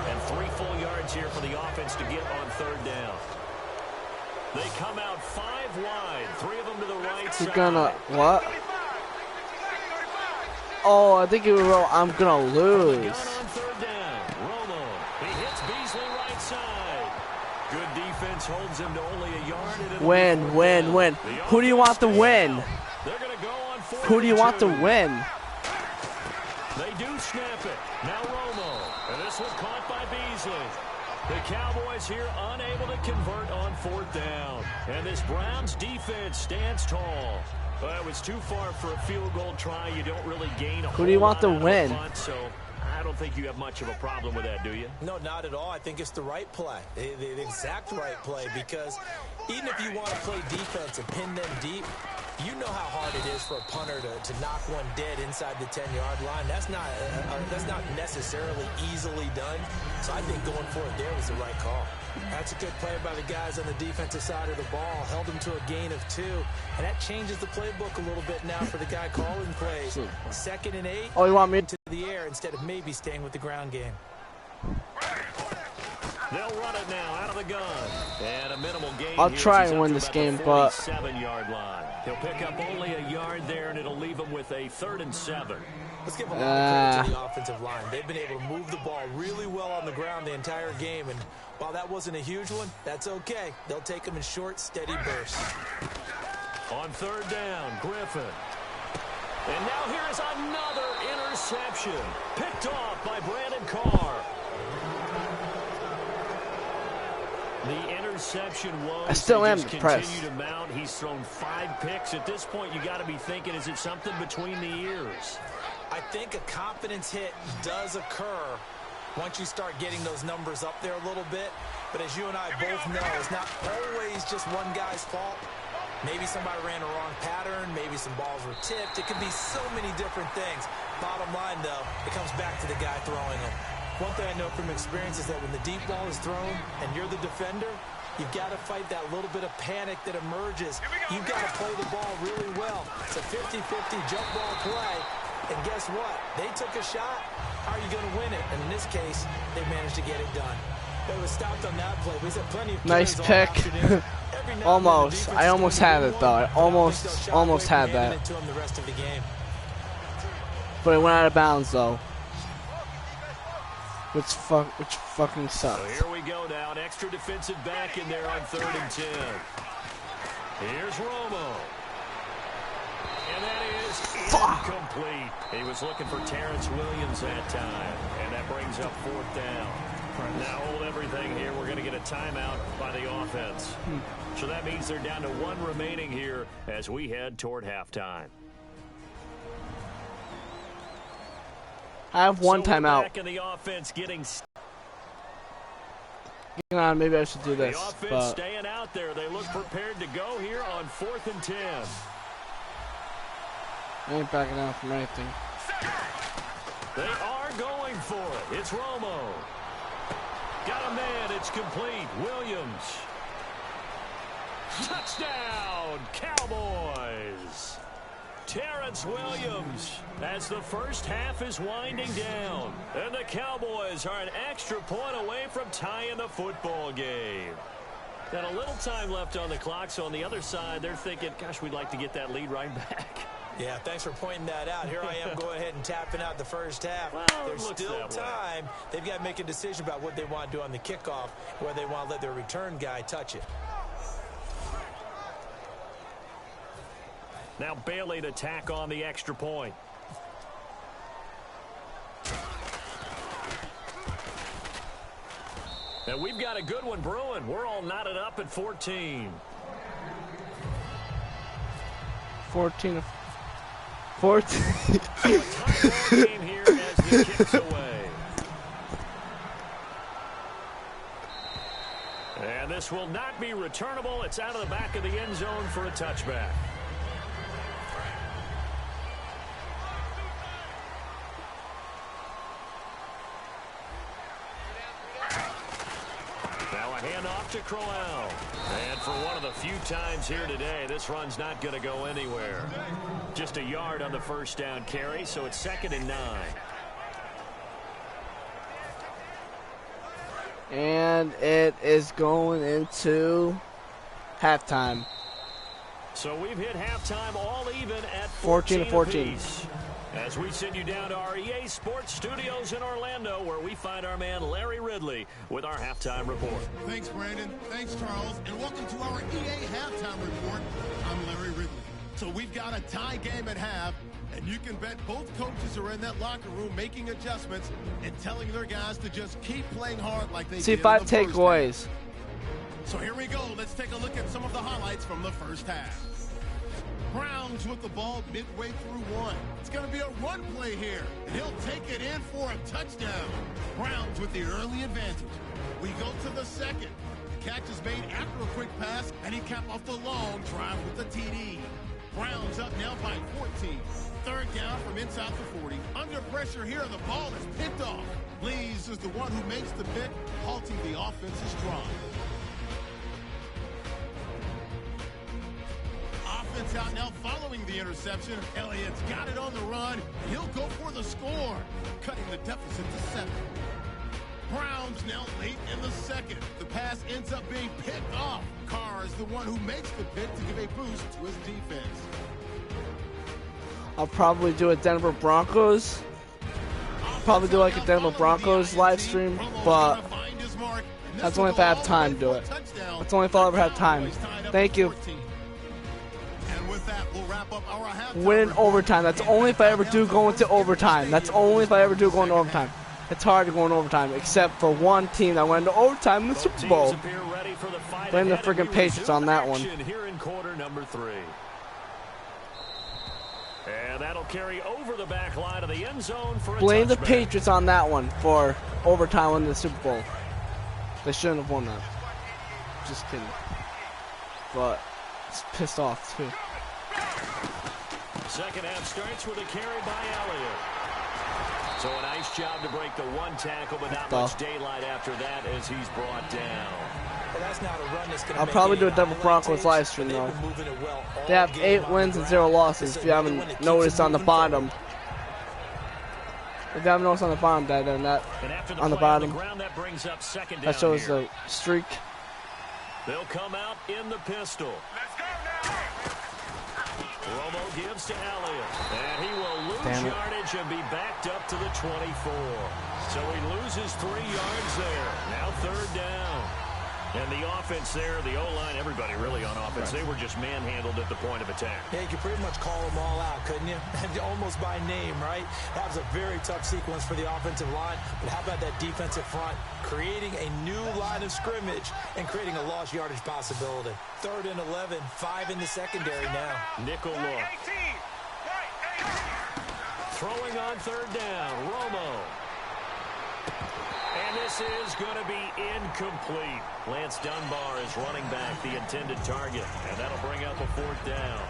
And 3 full yards here for the offense to get on 3rd down. They come out 5 wide, 3 of them to the right side. You're gonna what? Oh, I think you wrote, I'm gonna lose. On 3rd down. Romo. He hits Beasley right side. Good defense holds him to only a yard. Win. Who do you want to win? They're gonna go on 4th. Who do you want to win? They do snap it. Now Romo. And this one caught by Beasley. The Cowboys here unable to convert on 4th down. And this Browns defense stands tall. Well, it was too far for a field goal try. You don't really gain a Who do you want to win? Front, so I don't think you have much of a problem with that, do you? No, not at all. I think it's the right play, the exact right play, because even if you want to play defense and pin them deep, you know how hard it is for a punter to knock one dead inside the 10-yard line. That's not necessarily easily done. So I think going for it there was the right call. That's a good play by the guys on the defensive side of the ball. Held them to a gain of 2. And that changes the playbook a little bit now for the guy calling plays. 2nd and 8. Oh, you want me to the air instead of maybe staying with the ground game. They'll run it now out of the gun. And a minimal gain. I'll try and win this game, but 47-yard line. He'll pick up only a yard there, and it'll leave him with a 3rd and 7. Let's give a lot of credit to the offensive line. They've been able to move the ball really well on the ground the entire game, and while that wasn't a huge one, that's okay. They'll take them in short, steady bursts. On 3rd down, Griffin. And now here is another interception. Picked off by Brandon Carr. The interception was. I still am impressed. Continue to mount. He's thrown 5 picks. At this point, you got to be thinking, is it something between the ears? I think a confidence hit does occur once you start getting those numbers up there a little bit. But as you and I both know, it's not always just one guy's fault. Maybe somebody ran a wrong pattern. Maybe some balls were tipped. It could be so many different things. Bottom line, though, it comes back to the guy throwing them. One thing I know from experience is that when the deep ball is thrown and you're the defender, you've got to fight that little bit of panic that emerges. You've got to play the ball really well. It's a 50-50 jump ball play. And guess what? They took a shot. How are you going to win it? And in this case, they managed to get it done. It was stopped on that play. We said plenty of nice pick. Almost. I almost had it though. I almost had that. But it went out of bounds though. Which fucking sucks. So here we go now. An extra defensive back in there on 3rd and 10. Here's Romo. And that is incomplete. He was looking for Terrence Williams that time. And that brings up 4th down. Now hold everything here. We're going to get a timeout by the offense. So that means they're down to 1 remaining here as we head toward halftime. I have 1 timeout. Back in the offense getting. Hang on, maybe I should do this. The offense staying out there. They look prepared to go here on 4th and 10. I ain't backing out from anything. They are going for it. It's Romo. Got a man. It's complete. Williams. Touchdown, Cowboys. Terrence Williams as the first half is winding down. And the Cowboys are an extra point away from tying the football game. Got a little time left on the clock, so on the other side, they're thinking, gosh, we'd like to get that lead right back. Yeah, thanks for pointing that out. Here I am going ahead and tapping out the first half. Well, there's still time. They've got to make a decision about what they want to do on the kickoff, whether they want to let their return guy touch it. Now Bailey to tack on the extra point. And we've got a good one brewing. We're all knotted up at 14. 14. Game here as the kicks away. And this will not be returnable. It's out of the back of the end zone for a touchback. Now a handoff to Crowell. And for one of the few times here today, this run's not going to go anywhere. Just a yard on the first down carry, so it's 2nd and 9. And it is going into halftime. So we've hit halftime all even at 14-14. apiece. As we send you down to our EA Sports Studios in Orlando, where we find our man Larry Ridley with our halftime report. Thanks, Brandon. Thanks, Charles. And welcome to our EA halftime report. I'm Larry Ridley. So we've got a tie game at half, and you can bet both coaches are in that locker room making adjustments and telling their guys to just keep playing hard like they did in the first half. takeaways. So here we go. Let's take a look at some of the highlights from the first half. Browns with the ball midway through one. It's going to be a run play here. And he'll take it in for a touchdown. Browns with the early advantage. We go to the second. The catch is made after a quick pass, and he capped off the long drive with the TD. Browns up now by 14. Third down from inside the 40. Under pressure here, the ball is picked off. Lees is the one who makes the pick, halting the offense's drive. Offense out now following the interception. Elliott's got it on the run. He'll go for the score, cutting the deficit to 7. Browns now late in the second. The pass ends up being picked off. Carr is the one who makes the pick to give a boost to his defense. I'll probably do a Denver Broncos. Probably do like a Denver Broncos live stream, but that's only if I have time to do it. That's only if I'll ever have time. Thank you. Win in overtime. That's only if I ever do go into overtime. That's only if I ever do go into overtime. It's hard to go in overtime, except for one team that went into overtime in the Super Bowl. Blame the freaking Patriots on that one. Here in quarter number 3. And that'll carry over the back line of the end zone for a Blame the touchback. Patriots on that one for overtime in the Super Bowl. They shouldn't have won that. Just kidding. But it's pissed off too. Second half starts with a carry by Elliott. So a nice job to break the one tackle, but not much daylight after that as he's brought down. Well, that's not a run that's gonna I'll make probably do a any Denver highlight Broncos tapes, live stream but though. they've been moving it well all They have game 8 on wins and drive. 0 losses. This If is you one that haven't keeps noticed them on the moving bottom. forward. If you haven't noticed on the bottom, on the bottom, ground, that brings up second down that shows here. the streak. They'll come out in the pistol. Let's go now. Romo gives to Elliott, and he will lose Damn it. yardage and be backed up to the 24. So he loses 3 yards there. Now third down. And the offense there, the O-line, everybody really on offense, they were just manhandled at the point of attack. Yeah, you could pretty much call them all out, couldn't you? Almost by name, right? That was a very tough sequence for the offensive line. But how about that defensive front? Creating a new line of scrimmage and creating a lost yardage possibility. 3rd and 11, 5 in the secondary now. Nickel look. 18. Right, 18. Throwing on third down, Romo. And this is going to be incomplete. Lance Dunbar is running back the intended target, and that'll bring up a 4th down.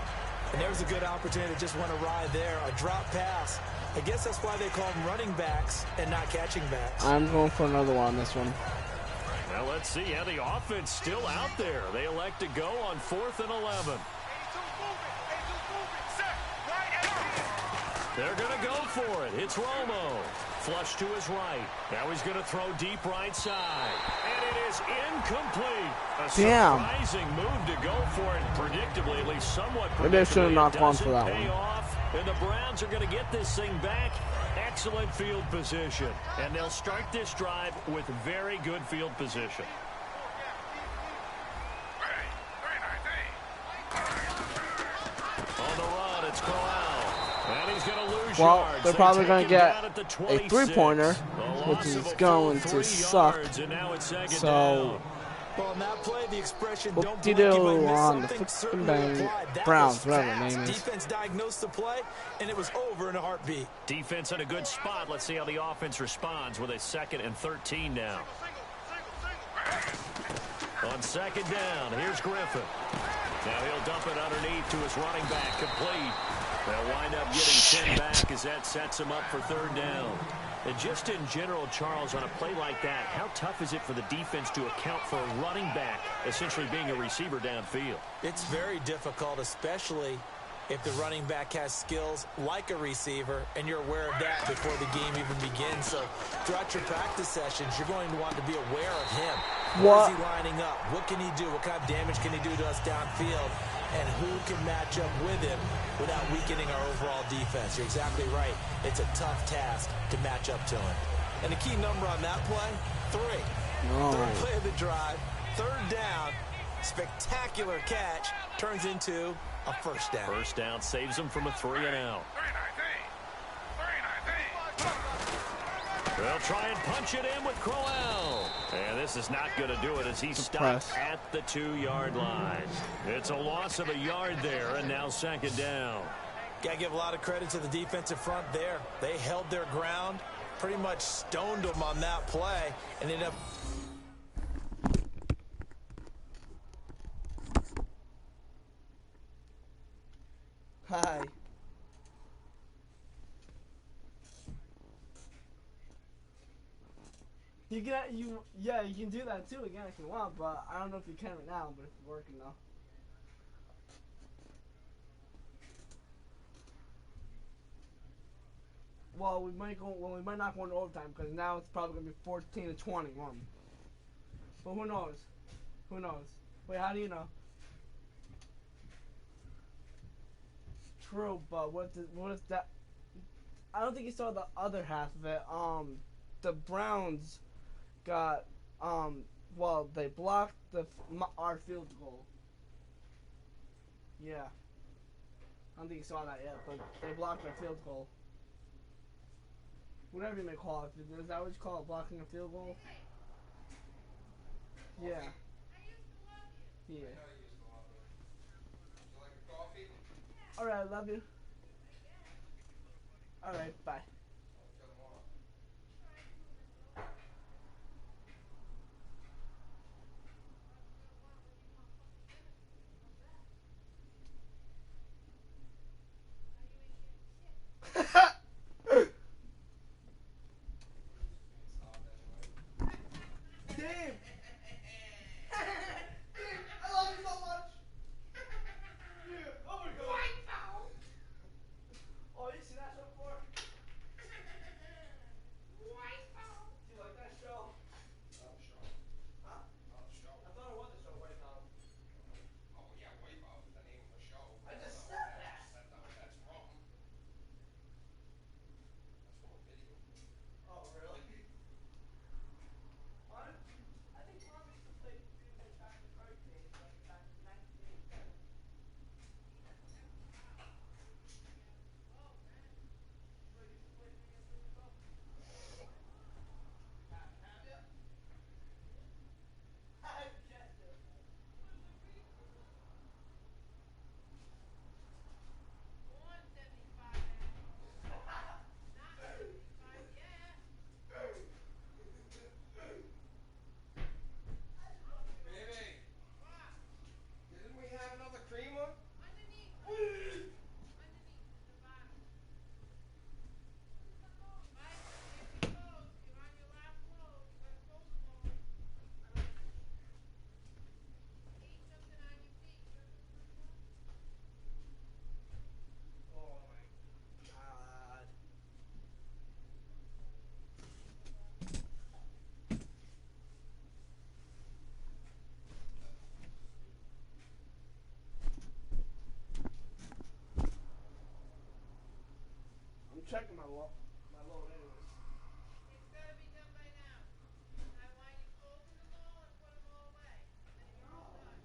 And there's a good opportunity to just want to ride there. A drop pass. I guess that's why they call them running backs and not catching backs. I'm going for another one on this one. Well, let's see how the offense still out there. They elect to go on 4th and 11. They're going to go for it. It's Romo. Flush to his right. Now he's going to throw deep right side. And it is incomplete. A surprising move to go for it. Predictably, at least somewhat predictably. Maybe I should have not gone for that Pay one. off, and the Browns are going to get this thing back. Excellent field position. And they'll start this drive with very good field position. On the run, it's Corral. And he's going to lose Well, yards. they're They probably take going him to get down at the a 26. 3-pointer, A which loss is of a going full to 3 suck. yards, and now it's second So, down. Well, in that play, the expression "don't whoop-de-doo blink, you might miss on the something" freaking certainly bang. applied. That Browns, was whatever the fast. name is. Defense diagnosed the play, and it was over in a heartbeat. Defense in a good spot. Let's see how the offense responds with a 2nd and 13 now. On 2nd down, here's Griffin. Now he'll dump it underneath to his running back, complete. They'll wind up getting 10 back as that sets him up for 3rd down. And just in general, Charles, on a play like that, how tough is it for the defense to account for a running back essentially being a receiver downfield? It's very difficult, especially if the running back has skills like a receiver, and you're aware of that before the game even begins. So throughout your practice sessions, you're going to want to be aware of him. Where is he lining up? What can he do? What kind of damage can he do to us downfield? And who can match up with him without weakening our overall defense? You're exactly right. It's a tough task to match up to him. And the key number on that play, 3. Third play of the drive, 3rd down, spectacular catch, turns into a 1st down. 1st down saves them from a 3-and-out. They'll try and punch it in with Crowell. And this is not going to do it as he stops at the 2-yard line. It's a loss of a yard there, and now second down. Got to give a lot of credit to the defensive front there. They held their ground, pretty much stoned them on that play, and ended up. Hi. You can do that too again if you want, but I don't know if you can right now, but it's working though. Well, we might not go into overtime because now it's probably gonna be 14-21. But who knows? Who knows? Wait, how do you know? True, but what is that? I don't think you saw the other half of it. The Browns got well, they blocked our field goal. Yeah. I don't think you saw that yet, but they blocked our field goal. Whatever you may call it. Is that what you call it, blocking a field goal? Yeah. Yeah. Alright, love you. Alright, bye. Dave! I love you so much! Oh my god! White Power! Oh, you see that show before? White Power! Do you like that show? Huh? I thought it was a show, White Power. I just said that! Oh, really? I think Mom used to play video games back in her days, like back in 1987. So you used to play video games with yourself? Have you? I guessed it. Oh my god. I'm checking my load anyways. It's got to be done by now. I want you to open them all and put them all away. Then you're all done.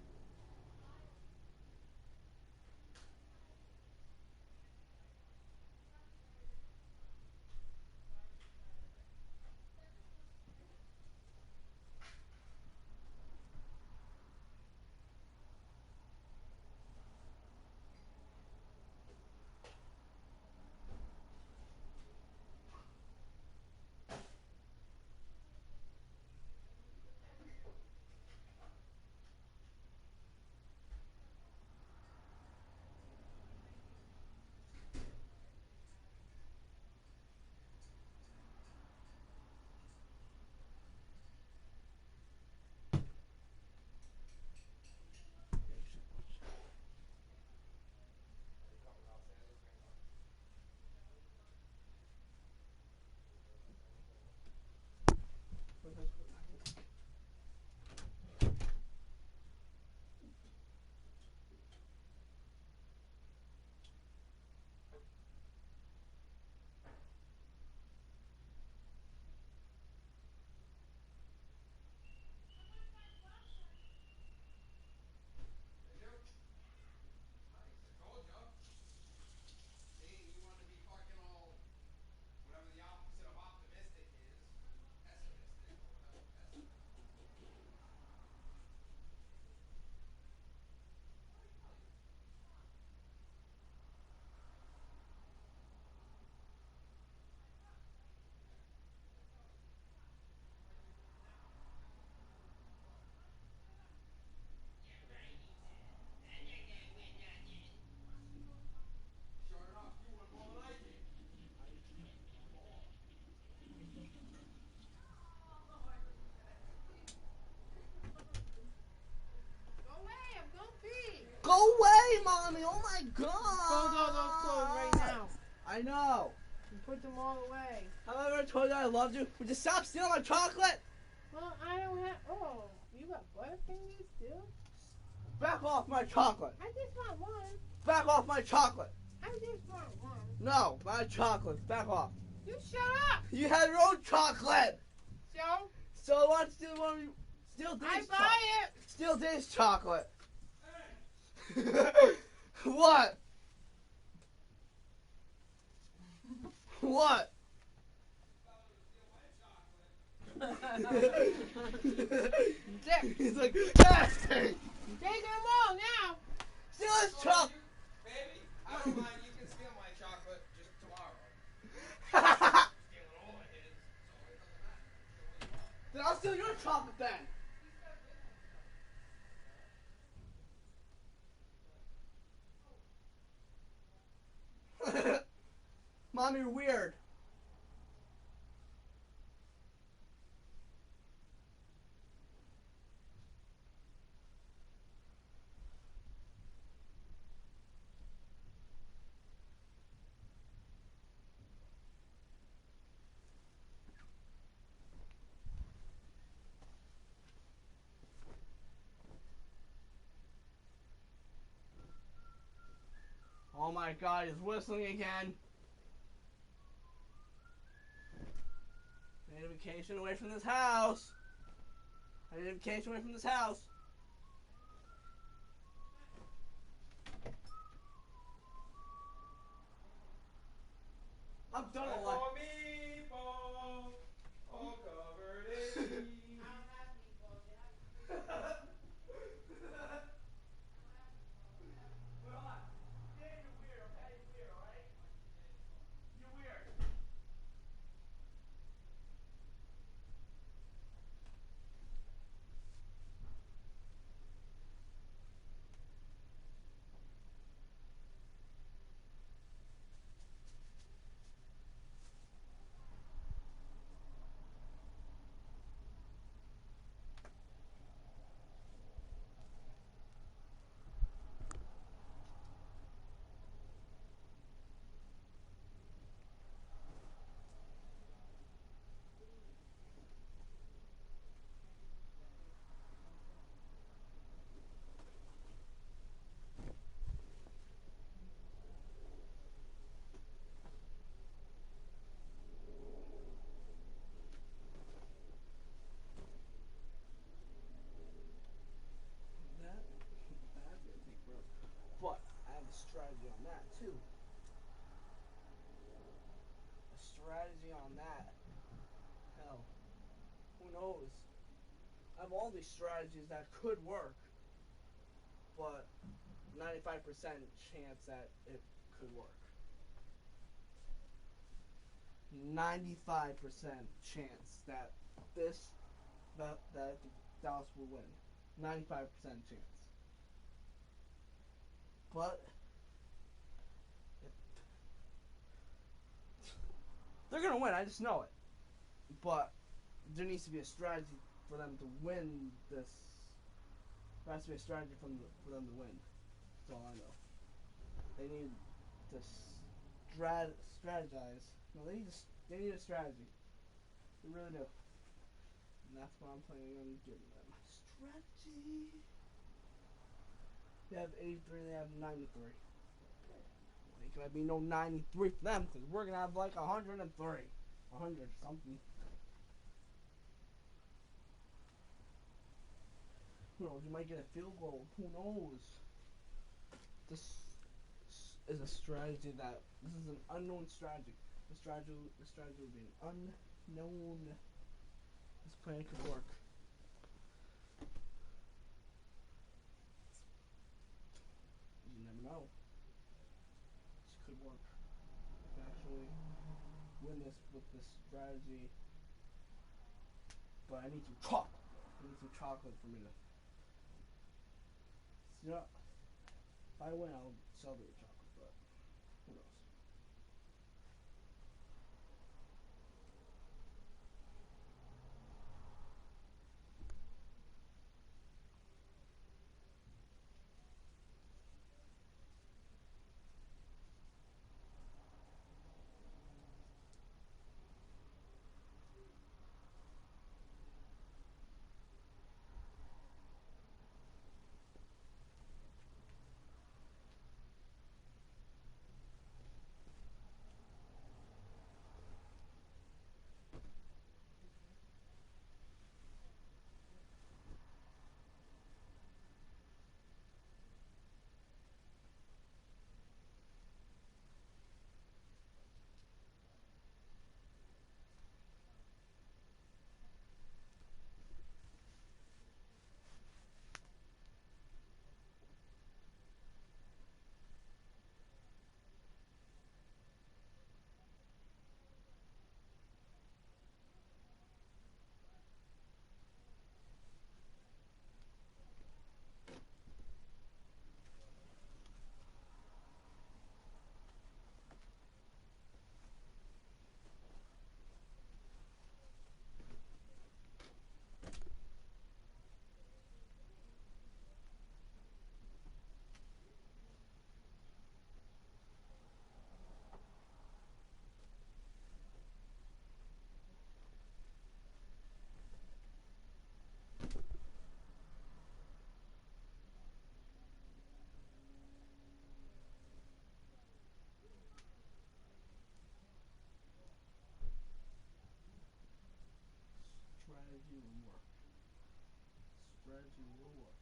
my god! Fold all those clothes right now. I know. And put them all away. Have I ever told you I loved you? Would you stop stealing my chocolate? Well, I don't have. Oh, you got Butterfingers too? Back off my chocolate. I just want one. Back off my chocolate. I just want one. No, my chocolate. Back off. You shut up. You have your own chocolate. So, So why don't you steal one of you? Steal I Dave's buy chocolate. it. Steal Dave's chocolate. What? What? Dick. He's like, hey! Take them all now. Steal his chocolate. Baby, I don't mind. You can steal my chocolate just tomorrow. Stealing all of his, so it doesn't matter. Then I'll steal your chocolate then. Mom, you're weird. Oh my god, he's whistling again. I need a vacation away from this house. I need a vacation away from this house. I'm done with life. Meatball, all covered in cheese. I don't have meatballs. You have Wait, hold on. Dave, you're weird, okay? You're weird, alright? You're weird. That's gonna take forever. But I have a strategy on that too. A strategy on that. Hell, who knows? I have all these strategies that could work, but 95% chance that it could work. 95% chance that that Dallas will win. 95% chance. But they're gonna win. I just know it. But there needs to be a strategy for them to win this. There has to be a strategy for them to win. That's all I know. They need to strategize. No, they need a strategy. They really do. And that's what I'm planning on giving them. Strategy. They have 83, they have 93. Ain't gonna be no 93 for them, because we're gonna have like 103. 100 something. Who knows, you might get a field goal. Who knows? This is a strategy this is an unknown strategy. The strategy would be an unknown. This plan could work. You never know. This could work. I could actually win this with this strategy. But I need some chocolate. I need some chocolate for me to. You know, if I win, I'll celebrate with chocolate, but who knows? strategy will work.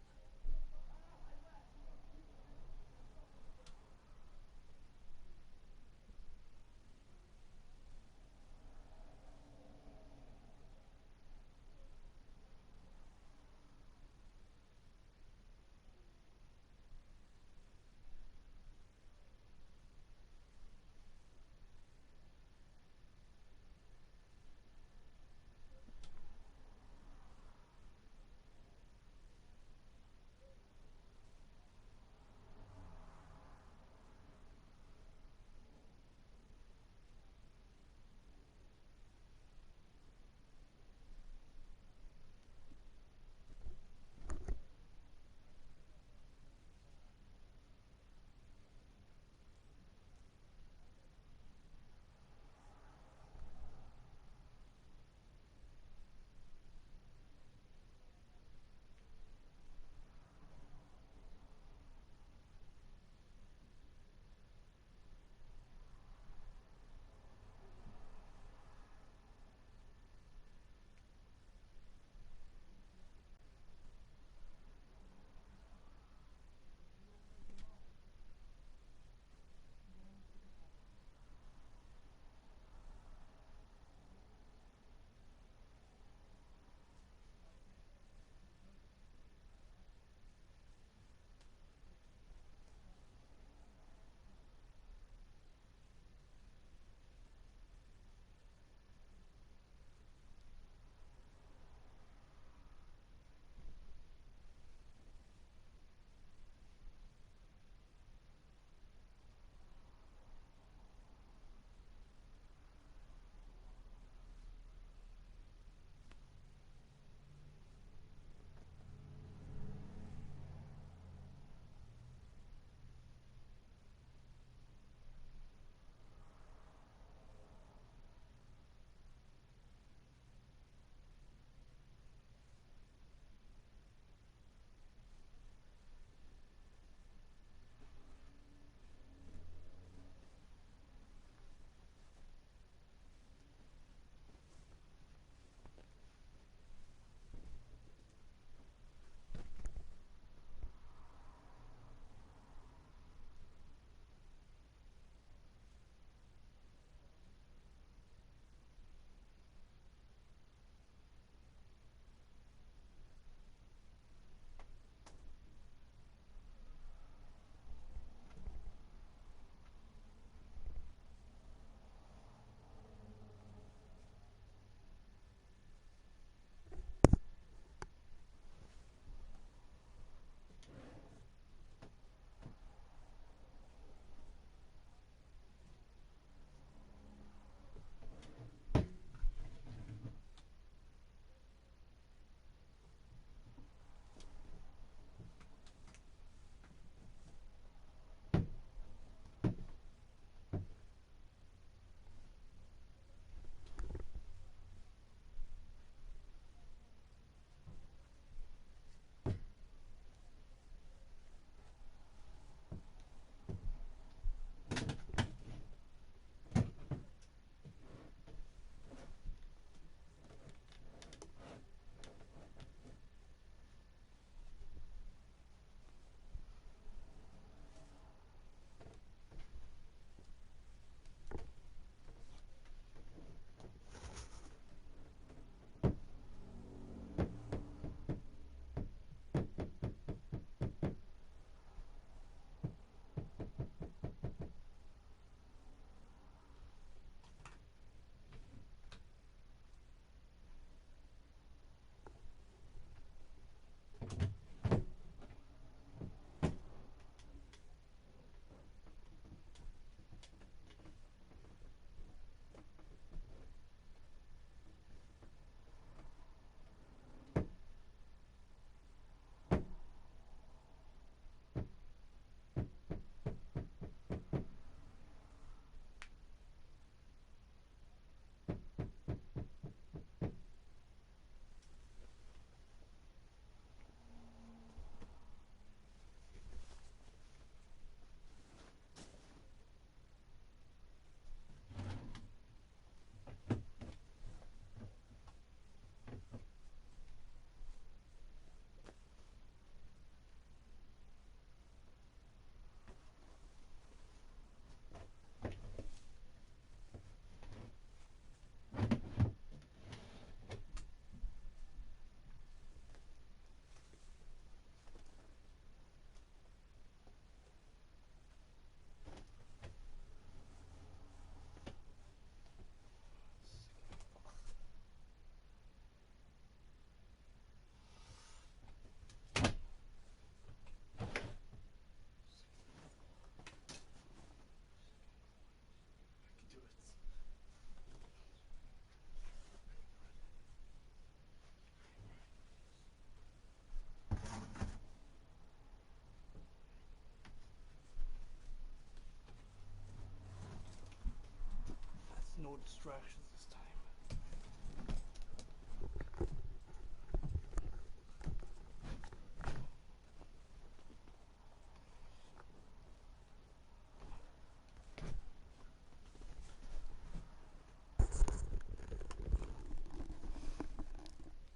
no distractions this time.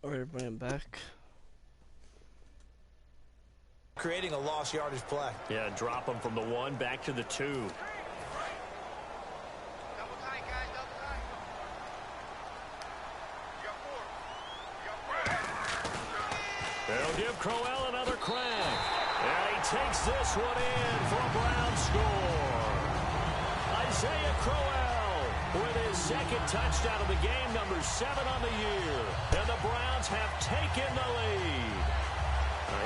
Alright, bring him back. Creating a lost yardage play. Yeah, drop him from the 1 back to the 2. Double tight, guys. Double tight. You got 4. They'll give Crowell another crack. And he takes this one in for a Brown score. Isaiah Crowell with his second touchdown of the game, number 7 on the year. And the Browns have taken the lead.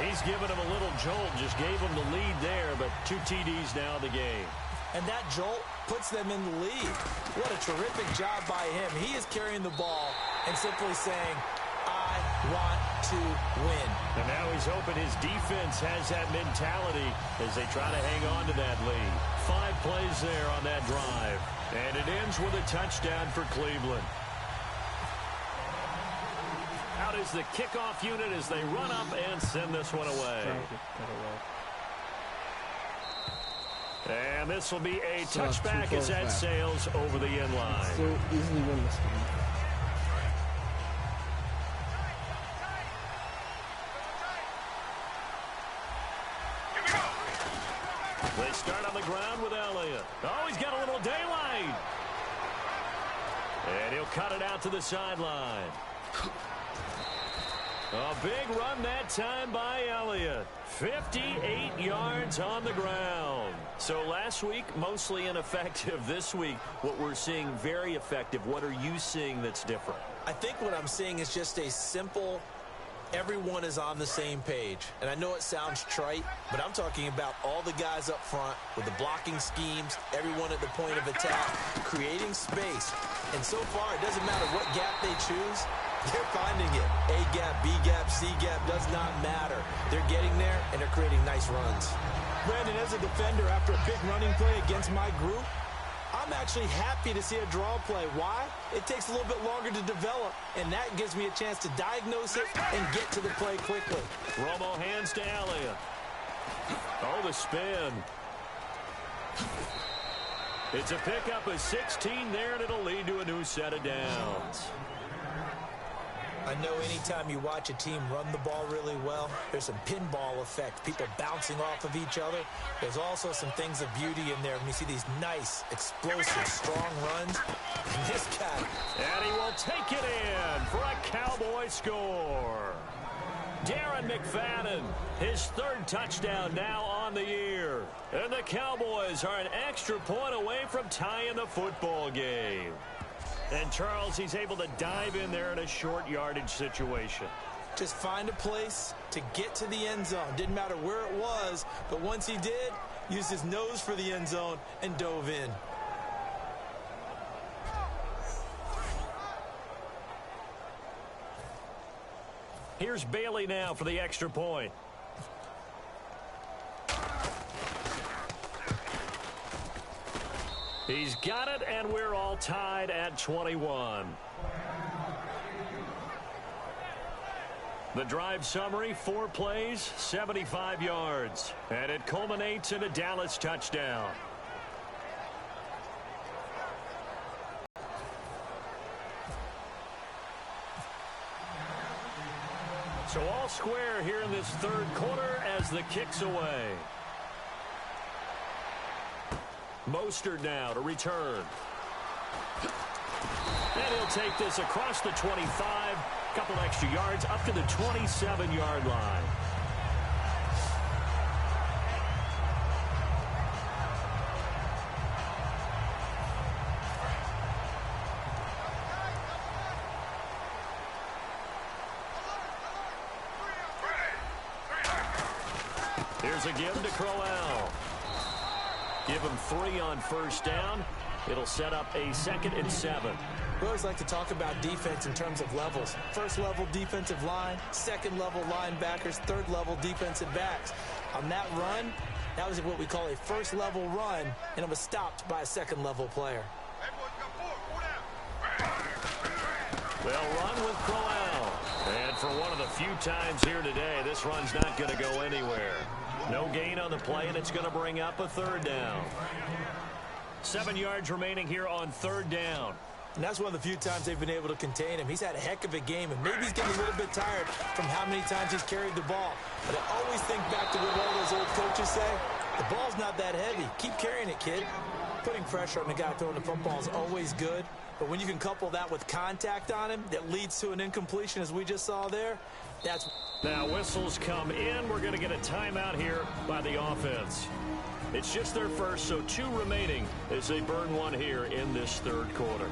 He's given him a little jolt, just gave him the lead there, but 2 TDs now in the game. And that jolt puts them in the lead. What a terrific job by him. He is carrying the ball and simply saying, I want to win. And now he's hoping his defense has that mentality as they try to hang on to that lead. 5 plays there on that drive. And it ends with a touchdown for Cleveland. Out is the kickoff unit as they run up and send this one away. And this will be a touchback as that sails over the end line. So easily win this game. They start on the ground with Elliott. Oh, he's got a little daylight. And he'll cut it out to the sideline. A big run that time by Elliott. 58 yards on the ground. So last week, mostly ineffective. This week, what we're seeing, very effective. What are you seeing that's different? I think what I'm seeing is just a simple, everyone is on the same page. And I know it sounds trite, but I'm talking about all the guys up front with the blocking schemes, everyone at the point of attack, creating space. And so far, it doesn't matter what gap they choose. They're finding it. A gap, B gap, C gap, does not matter. They're getting there, and they're creating nice runs. Brandon, as a defender, after a big running play against my group, I'm actually happy to see a draw play. Why? It takes a little bit longer to develop, and that gives me a chance to diagnose it and get to the play quickly. Romo hands to Elliott. Oh, the spin. It's a pickup of 16 there, and it'll lead to a new set of downs. I know anytime you watch a team run the ball really well, there's some pinball effect, people bouncing off of each other. There's also some things of beauty in there when you see these nice, explosive, strong runs. And this guy. And he will take it in for a Cowboy score. Darren McFadden, his 3rd touchdown now on the year. And the Cowboys are an extra point away from tying the football game. And Charles, he's able to dive in there in a short yardage situation. Just find a place to get to the end zone. Didn't matter where it was, but once he did, used his nose for the end zone and dove in. Here's Bailey now for the extra point. He's got it, and we're all tied at 21. The drive summary, 4 plays, 75 yards. And it culminates in a Dallas touchdown. So all square here in this 3rd quarter as the kick's away. Mostert now to return. And he'll take this across the 25, couple extra yards up to the 27-yard line. Here's a give to Crowell. Give him 3 on 1st down. It'll set up a 2nd and 7. We always like to talk about defense in terms of levels. 1st level defensive line, 2nd level linebackers, 3rd level defensive backs. On that run, that was what we call a 1st level run, and it was stopped by a 2nd level player. Hey, boys, got 4. 4 down. They'll run with Crowell. And for one of the few times here today, this run's not going to go anywhere. No gain on the play, and it's going to bring up a third down. 7 yards remaining here on third down. And that's one of the few times they've been able to contain him. He's had a heck of a game, and maybe he's getting a little bit tired from how many times he's carried the ball. But I always think back to what all those old coaches say. The ball's not that heavy. Keep carrying it, kid. Putting pressure on the guy throwing the football is always good. But when you can couple that with contact on him that leads to an incompletion, as we just saw there, that's... Now whistles come in. We're going to get a timeout here by the offense. It's just their first, so 2 remaining as they burn one here in this third quarter.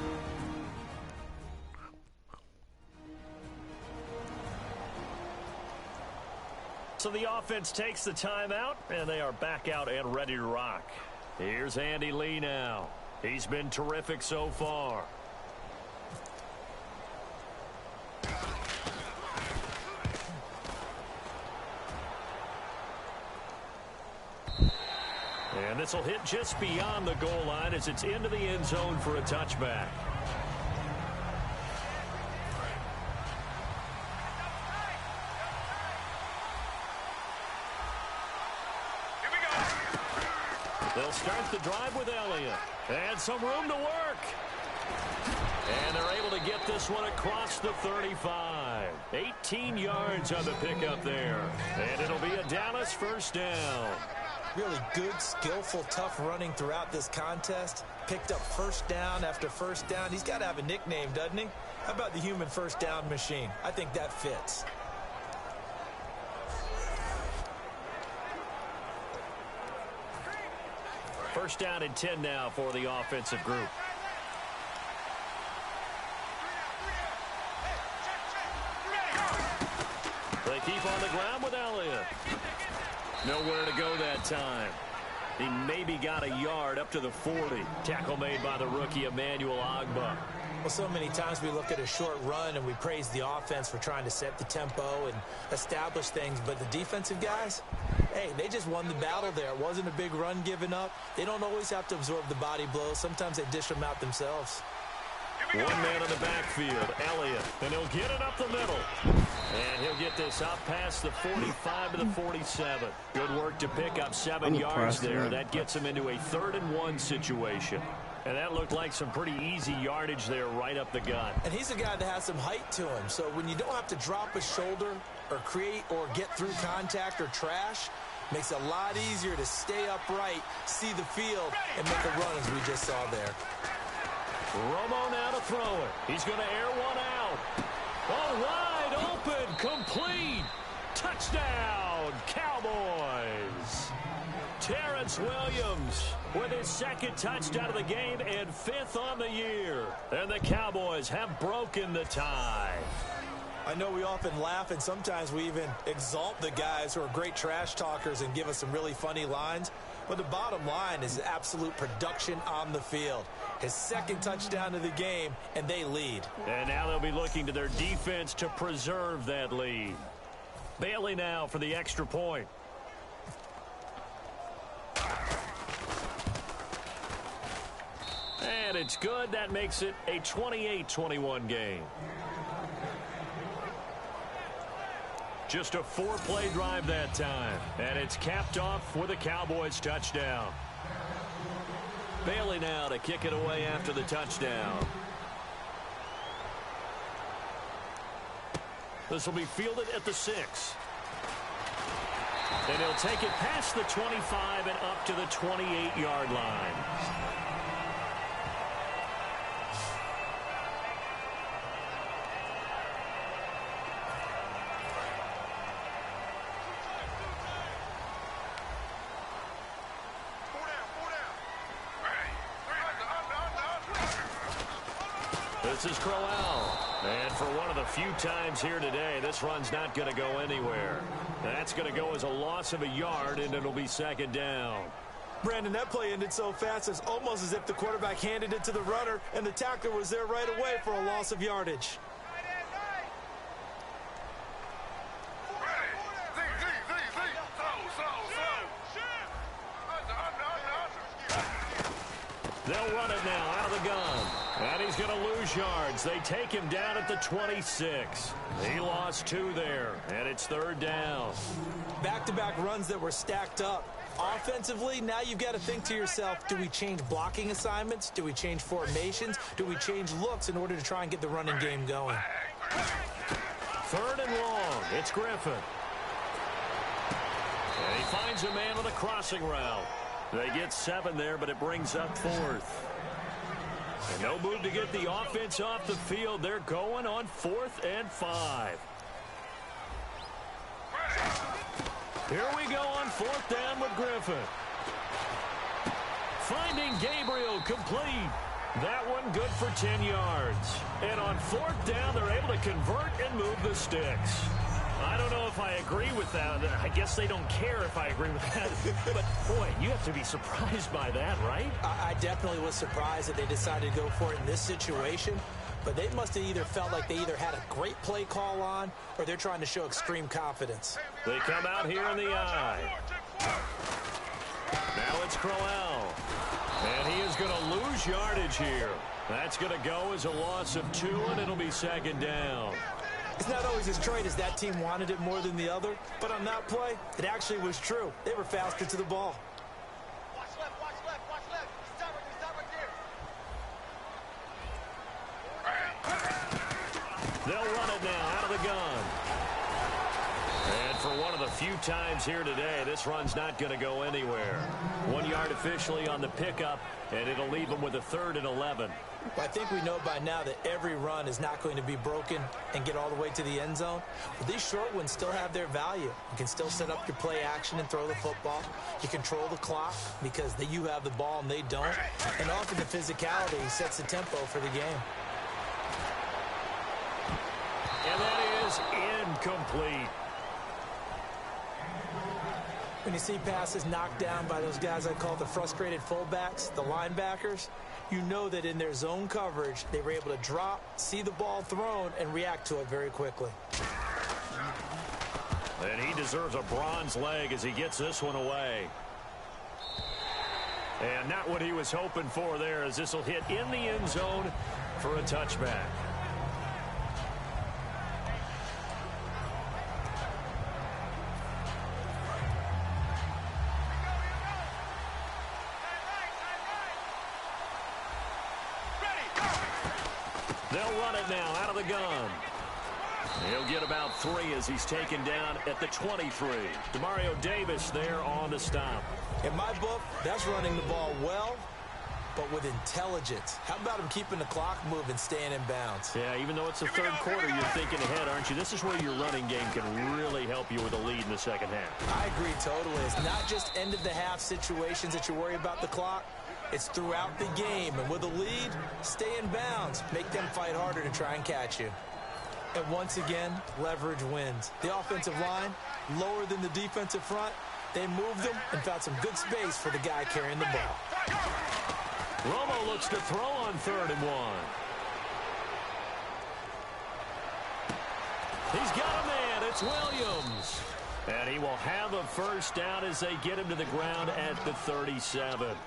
So the offense takes the timeout, and they are back out and ready to rock. Here's Andy Lee now. He's been terrific so far. And this will hit just beyond the goal line as it's into the end zone for a touchback. They'll start the drive with Elliott. And some room to work. And they're able to get this one across the 35. 18 yards on the pickup there. And it'll be a Dallas first down. Really good, skillful, tough running throughout this contest. Picked up first down after first down. He's got to have a nickname, doesn't he? How about the human first down machine? I think that fits. First down and 10 now for the offensive group. They keep on the ground with Elliott. Nowhere to go that time. He maybe got a yard up to the 40. Tackle made by the rookie Emmanuel Ogbah. Well, so many times we look at a short run and we praise the offense for trying to set the tempo and establish things. But the defensive guys, hey, they just won the battle there. It wasn't a big run given up. They don't always have to absorb the body blows. Sometimes they dish them out themselves. One man in the backfield, Elliott, and he'll get it up the middle. And he'll get this up past the 45 to the 47. Good work to pick up 7 yards there. That gets him into a 3rd and 1 situation. And that looked like some pretty easy yardage there right up the gut. And he's a guy that has some height to him. So when you don't have to drop a shoulder or create or get through contact or trash, makes it a lot easier to stay upright, see the field, and make a run as we just saw there. Romo now to throw it. He's going to air one out. Oh, wide open, complete. Touchdown, Cowboys. Terrence Williams with his 2nd touchdown of the game and 5th on the year. And the Cowboys have broken the tie. I know we often laugh and sometimes we even exalt the guys who are great trash talkers and give us some really funny lines. But the bottom line is absolute production on the field. His 2nd touchdown of the game, and they lead. And now they'll be looking to their defense to preserve that lead. Bailey now for the extra point. And it's good. That makes it a 28-21 game. Just a 4-play drive that time. And it's capped off with a Cowboys touchdown. Bailey now to kick it away after the touchdown. This will be fielded at the 6. And he'll take it past the 25 and up to the 28-yard line. This is Crowell. And for one of the few times here today, this run's not going to go anywhere. That's going to go as a loss of a yard, and it'll be 2nd down. Brandon, that play ended so fast, it's almost as if the quarterback handed it to the runner, and the tackler was there right away for a loss of yardage. They'll run it now out of the gun. And he's going to lose yards. They take him down at the 26. He lost 2 there, and it's 3rd down. Back-to-back runs that were stacked up. Offensively, now you've got to think to yourself, do we change blocking assignments? Do we change formations? Do we change looks in order to try and get the running game going? 3rd and long. It's Griffin. And he finds a man on the crossing route. They get 7 there, but it brings up 4th. And no move to get the offense off the field. They're going on 4th and 5. Here we go on 4th down with Griffin. Finding Gabriel complete. That one good for 10 yards. And on 4th down, they're able to convert and move the sticks. I don't know if I agree with that. I guess they don't care if I agree with that. But, boy, you have to be surprised by that, right? I definitely was surprised that they decided to go for it in this situation. But they must have either felt like they either had a great play call on or they're trying to show extreme confidence. They come out here in the eye. Now it's Crowell. And he is going to lose yardage here. That's going to go as a loss of 2, and it'll be 2nd down. It's not always as straight as that team wanted it more than the other, but on that play, it actually was true. They were faster to the ball. Watch left, watch left, watch left. Stop right there. They'll run it now out of the gun. And for one of the few times here today, this run's not going to go anywhere. 1 yard officially on the pickup, and it'll leave them with a 3rd and 11. I think we know by now that every run is not going to be broken and get all the way to the end zone. But these short ones still have their value. You can still set up your play action and throw the football. You control the clock because you have the ball and they don't. And often the physicality sets the tempo for the game. And that is incomplete. When you see passes knocked down by those guys I call the frustrated fullbacks, the linebackers, you know that in their zone coverage, they were able to drop, see the ball thrown, and react to it very quickly. And he deserves a bronze leg as he gets this one away. And not what he was hoping for there, as this will hit in the end zone for a touchback. They'll run it now out of the gun. He'll get about 3 as he's taken down at the 23. Demario Davis there on the stop. In my book, that's running the ball well, but with intelligence. How about him keeping the clock moving, staying in bounds? Yeah, even though it's the 3rd quarter, you're thinking ahead, aren't you? This is where your running game can really help you with a lead in the 2nd half. I agree totally. It's not just end-of-the-half situations that you worry about the clock. It's throughout the game. And with a lead, stay in bounds. Make them fight harder to try and catch you. And once again, leverage wins. The offensive line, lower than the defensive front. They moved them and found some good space for the guy carrying the ball. Romo looks to throw on 3rd and 1. He's got a man. It's Williams. And he will have a 1st down as they get him to the ground at the 37.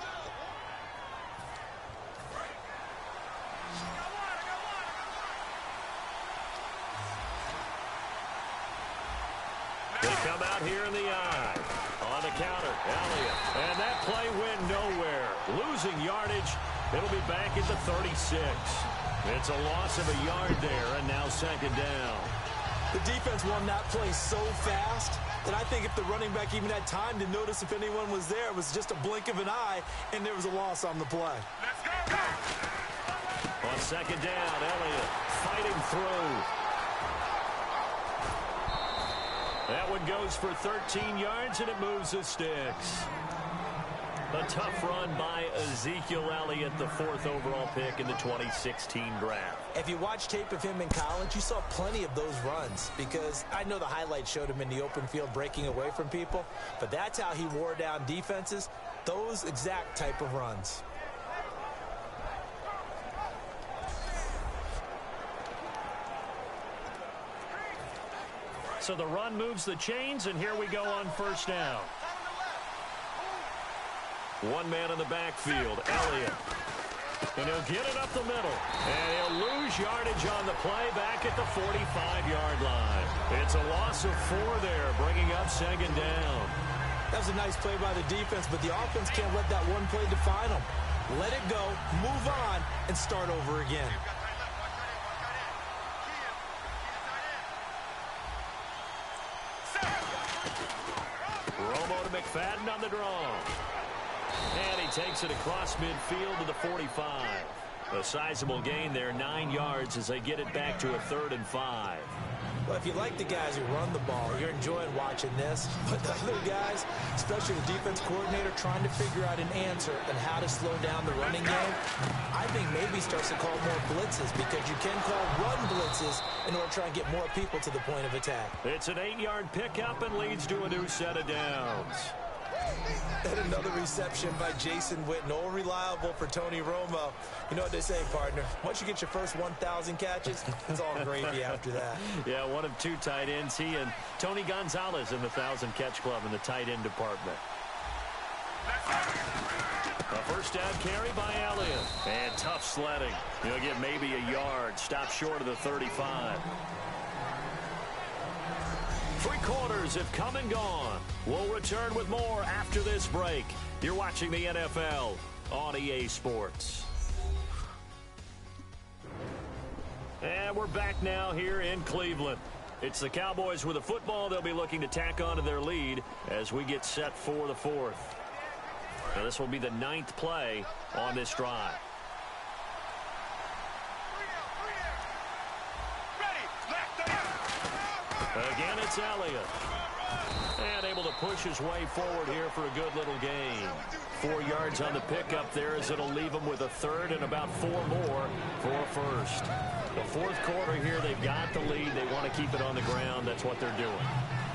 They come out here in the eye. On the counter, Elliott. And that play went nowhere. Losing yardage. It'll be back at the 36. It's a loss of a yard there, and now 2nd down. The defense won that play so fast that I think if the running back even had time to notice if anyone was there, it was just a blink of an eye, and there was a loss on the play. On 2nd down, Elliott fighting through. That one goes for 13 yards, and it moves the sticks. A tough run by Ezekiel Elliott, the 4th overall pick in the 2016 draft. If you watch tape of him in college, you saw plenty of those runs because I know the highlights showed him in the open field breaking away from people, but that's how he wore down defenses, those exact type of runs. So the run moves the chains, and here we go on 1st down. One man in the backfield, Elliott. And he'll get it up the middle. And he'll lose yardage on the play back at the 45-yard line. It's a loss of 4 there, bringing up second down. That was a nice play by the defense, but the offense can't let that one play define them. Let it go, move on, and start over again. Romo to McFadden on the draw. And he takes it across midfield to the 45. A sizable gain there, 9 yards as they get it back to a 3rd and 5. Well, if you like the guys who run the ball, you're enjoying watching this. But the other guys, especially the defense coordinator, trying to figure out an answer on how to slow down the running game, I think maybe starts to call more blitzes, because you can call run blitzes in order to try and get more people to the point of attack. It's an 8-yard pickup and leads to a new set of downs. And another reception by Jason Witten, all reliable for Tony Romo. You know what they say, partner? Once you get your first 1,000 catches, it's all gravy after that. Yeah, one of 2 tight ends. He and Tony Gonzalez in the 1,000-catch club in the tight end department. A first down carry by Elliott. And tough sledding. He'll get maybe a yard. Stop short of the 35. 3 quarters have come and gone. We'll return with more after this break. You're watching the NFL on EA Sports. And we're back now here in Cleveland. It's the Cowboys with the football. They'll be looking to tack on to their lead as we get set for the 4th. Now this will be the 9th play on this drive. Again, it's Elliott. And able to push his way forward here for a good little gain. 4 yards on the pickup there, as it'll leave them with a 3rd and about 4 more for a first. The 4th quarter here, they've got the lead. They want to keep it on the ground. That's what they're doing.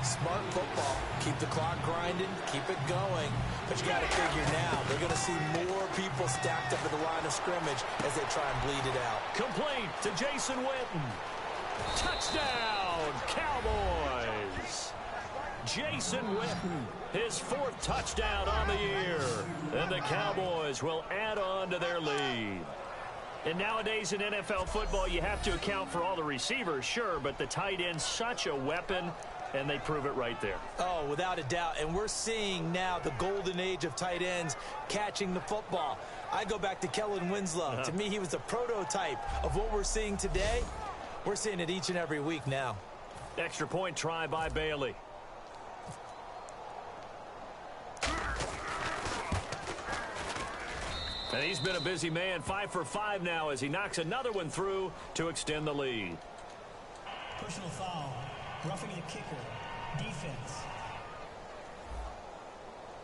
Smart football. Keep the clock grinding. Keep it going. But you got to figure now, they're going to see more people stacked up at the line of scrimmage as they try and bleed it out. Complete to Jason Witten. Touchdown, Cowboys. Jason Witten, his 4th touchdown on the year. And the Cowboys will add on to their lead. And nowadays in NFL football, you have to account for all the receivers, sure, but the tight end's such a weapon, and they prove it right there. Oh, without a doubt. And we're seeing now the golden age of tight ends catching the football. I go back to Kellen Winslow. To me, he was a prototype of what we're seeing today. We're seeing it each and every week now. Extra point try by Bailey. And he's been a busy man, 5 for 5 now as he knocks another one through to extend the lead. Personal foul. Roughing the kicker. Defense.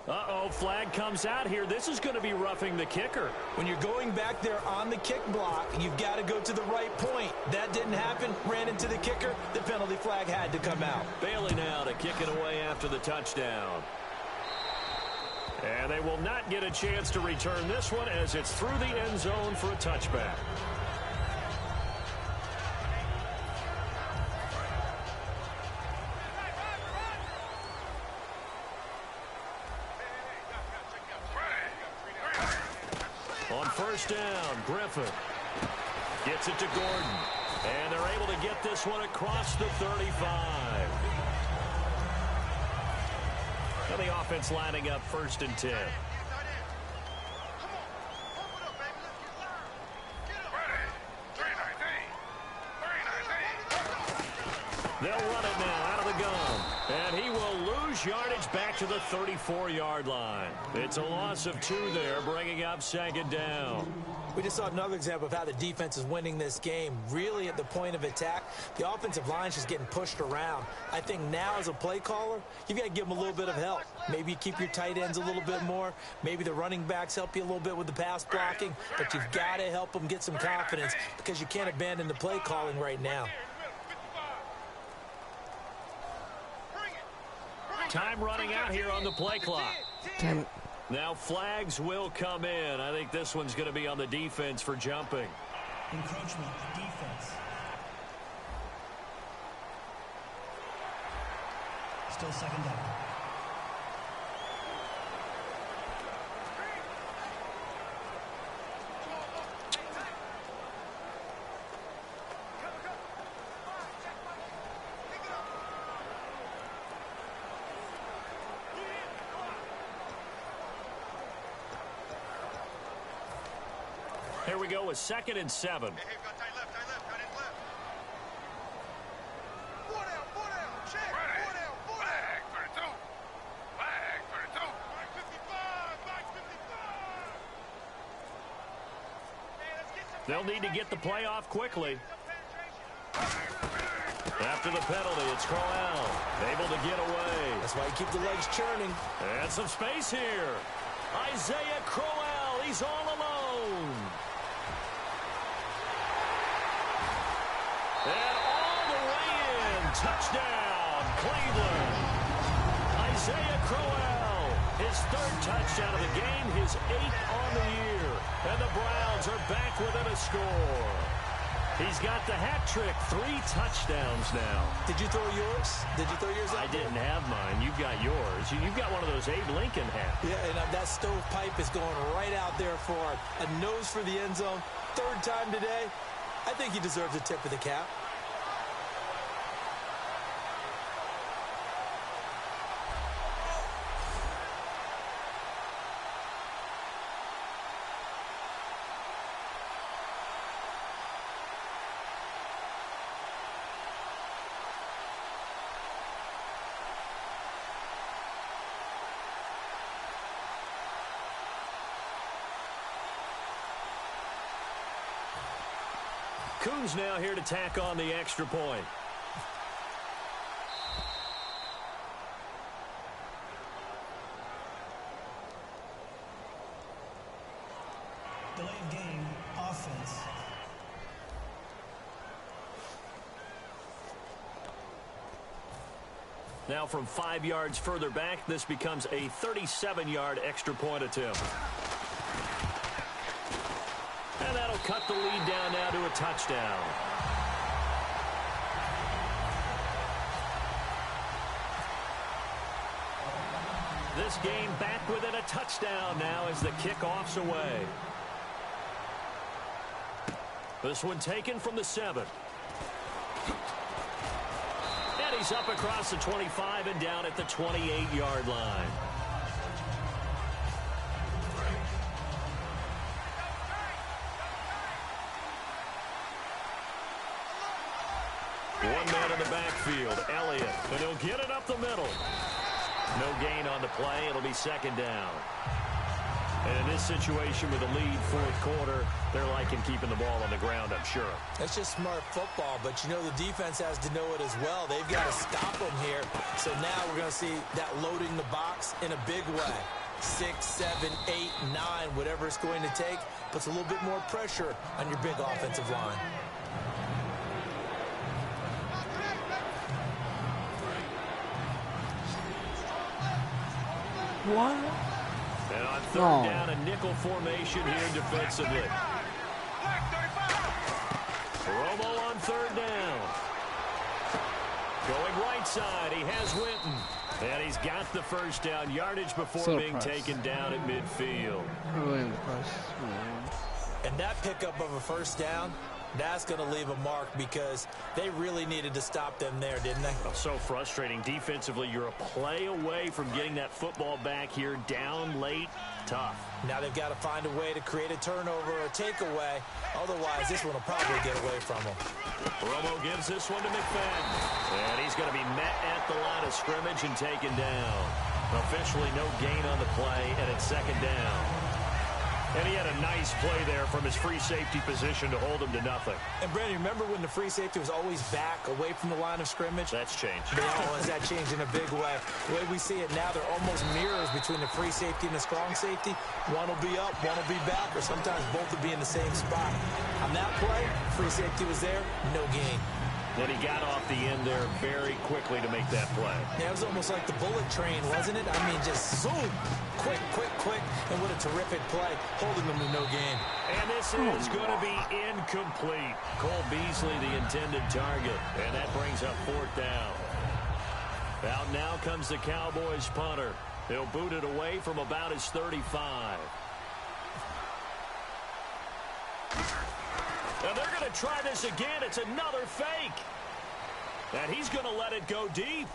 Uh-oh, flag comes out here. This is going to be roughing the kicker. When you're going back there on the kick block, you've got to go to the right point. That didn't happen. Ran into the kicker. The penalty flag had to come out. Bailey now to kick it away after the touchdown. And they will not get a chance to return this one as it's through the end zone for a touchback. On first down, Griffin gets it to Gordon. And they're able to get this one across the 35. And the offense lining up 1st and 10. They'll run it now out of the gun. And he will lose yardage back to the 34-yard line. It's a loss of 2 there, bringing up 2nd down. We just saw another example of how the defense is winning this game. Really at the point of attack, the offensive line is just getting pushed around. I think now as a play caller, you've got to give them a little bit of help. Maybe you keep your tight ends a little bit more. Maybe the running backs help you a little bit with the pass blocking. But you've got to help them get some confidence because you can't abandon the play calling right now. Time running out here on the play clock. Damn it. Now flags will come in. I think this one's going to be on the defense for jumping. Encroachment. Defense. Still 2nd down. we go with 2nd and 7. Hey, got tight left, tight left, tight end left. 4 down, check. 4 down, 4 down. Flag 32. Flag 32. Flag 55, flag 55. They'll need to get the play off quickly. After the penalty, it's Crowell able to get away. That's why you keep the legs churning. And some space here. Isaiah Crowell, he's all alone. And all the way in. Touchdown, Cleveland. Isaiah Crowell, his 3rd touchdown of the game, his 8th on the year. And the Browns are back within a score. He's got the hat trick, 3 touchdowns now. Did you throw yours? Did you throw yours out I didn't have mine. You've got yours. You've got one of those Abe Lincoln hats. Yeah, and that stovepipe is going right out there for a nose for the end zone. 3rd time today. I think he deserves a tip of the cap. Coons now here to tack on the extra point. Delay of game, offense. Now from 5 yards further back, this becomes a 37-yard extra point attempt. And that'll cut the lead down now to a touchdown. This game back within a touchdown now as the kickoff's away. This one taken from the 7. And he's up across the 25 and down at the 28-yard line. One man in the backfield, Elliott, and he'll get it up the middle. No gain on the play. It'll be 2nd down. And in this situation with a lead 4th quarter, they're liking keeping the ball on the ground, I'm sure. That's just smart football, but you know the defense has to know it as well. They've got to stop them here. So now we're going to see that loading the box in a big way. 6, 7, 8, 9, whatever it's going to take, puts a little bit more pressure on your big offensive line. What? And on 3rd down, a nickel formation here defensively. Romo on 3rd down. Going right side, he has Winton. And he's got the 1st down, yardage before being taken down at midfield. And that pickup of a 1st down, that's going to leave a mark because they really needed to stop them there, didn't they? Oh, so frustrating. Defensively, you're a play away from getting that football back here down late. Tough. Now they've got to find a way to create a turnover or takeaway. Otherwise, this one will probably get away from them. Romo gives this one to McFadden. And he's going to be met at the line of scrimmage and taken down. Officially no gain on the play, and it's 2nd down. And he had a nice play there from his free safety position to hold him to nothing. And, Brandon, remember when the free safety was always back away from the line of scrimmage? That's changed. That changed in a big way. The way we see it now, they're almost mirrors between the free safety and the strong safety. One will be up, one will be back, or sometimes both will be in the same spot. On that play, free safety was there, no gain. When he got off the end there very quickly to make that play. Yeah, it was almost like the bullet train, wasn't it? I mean, just zoom, quick, and what a terrific play, holding them to no gain. And this is going to be incomplete. Cole Beasley, the intended target, and that brings up 4th down. Out now comes the Cowboys punter. He'll boot it away from about his 35. And they're going to try this again. It's another fake. And he's going to let it go deep.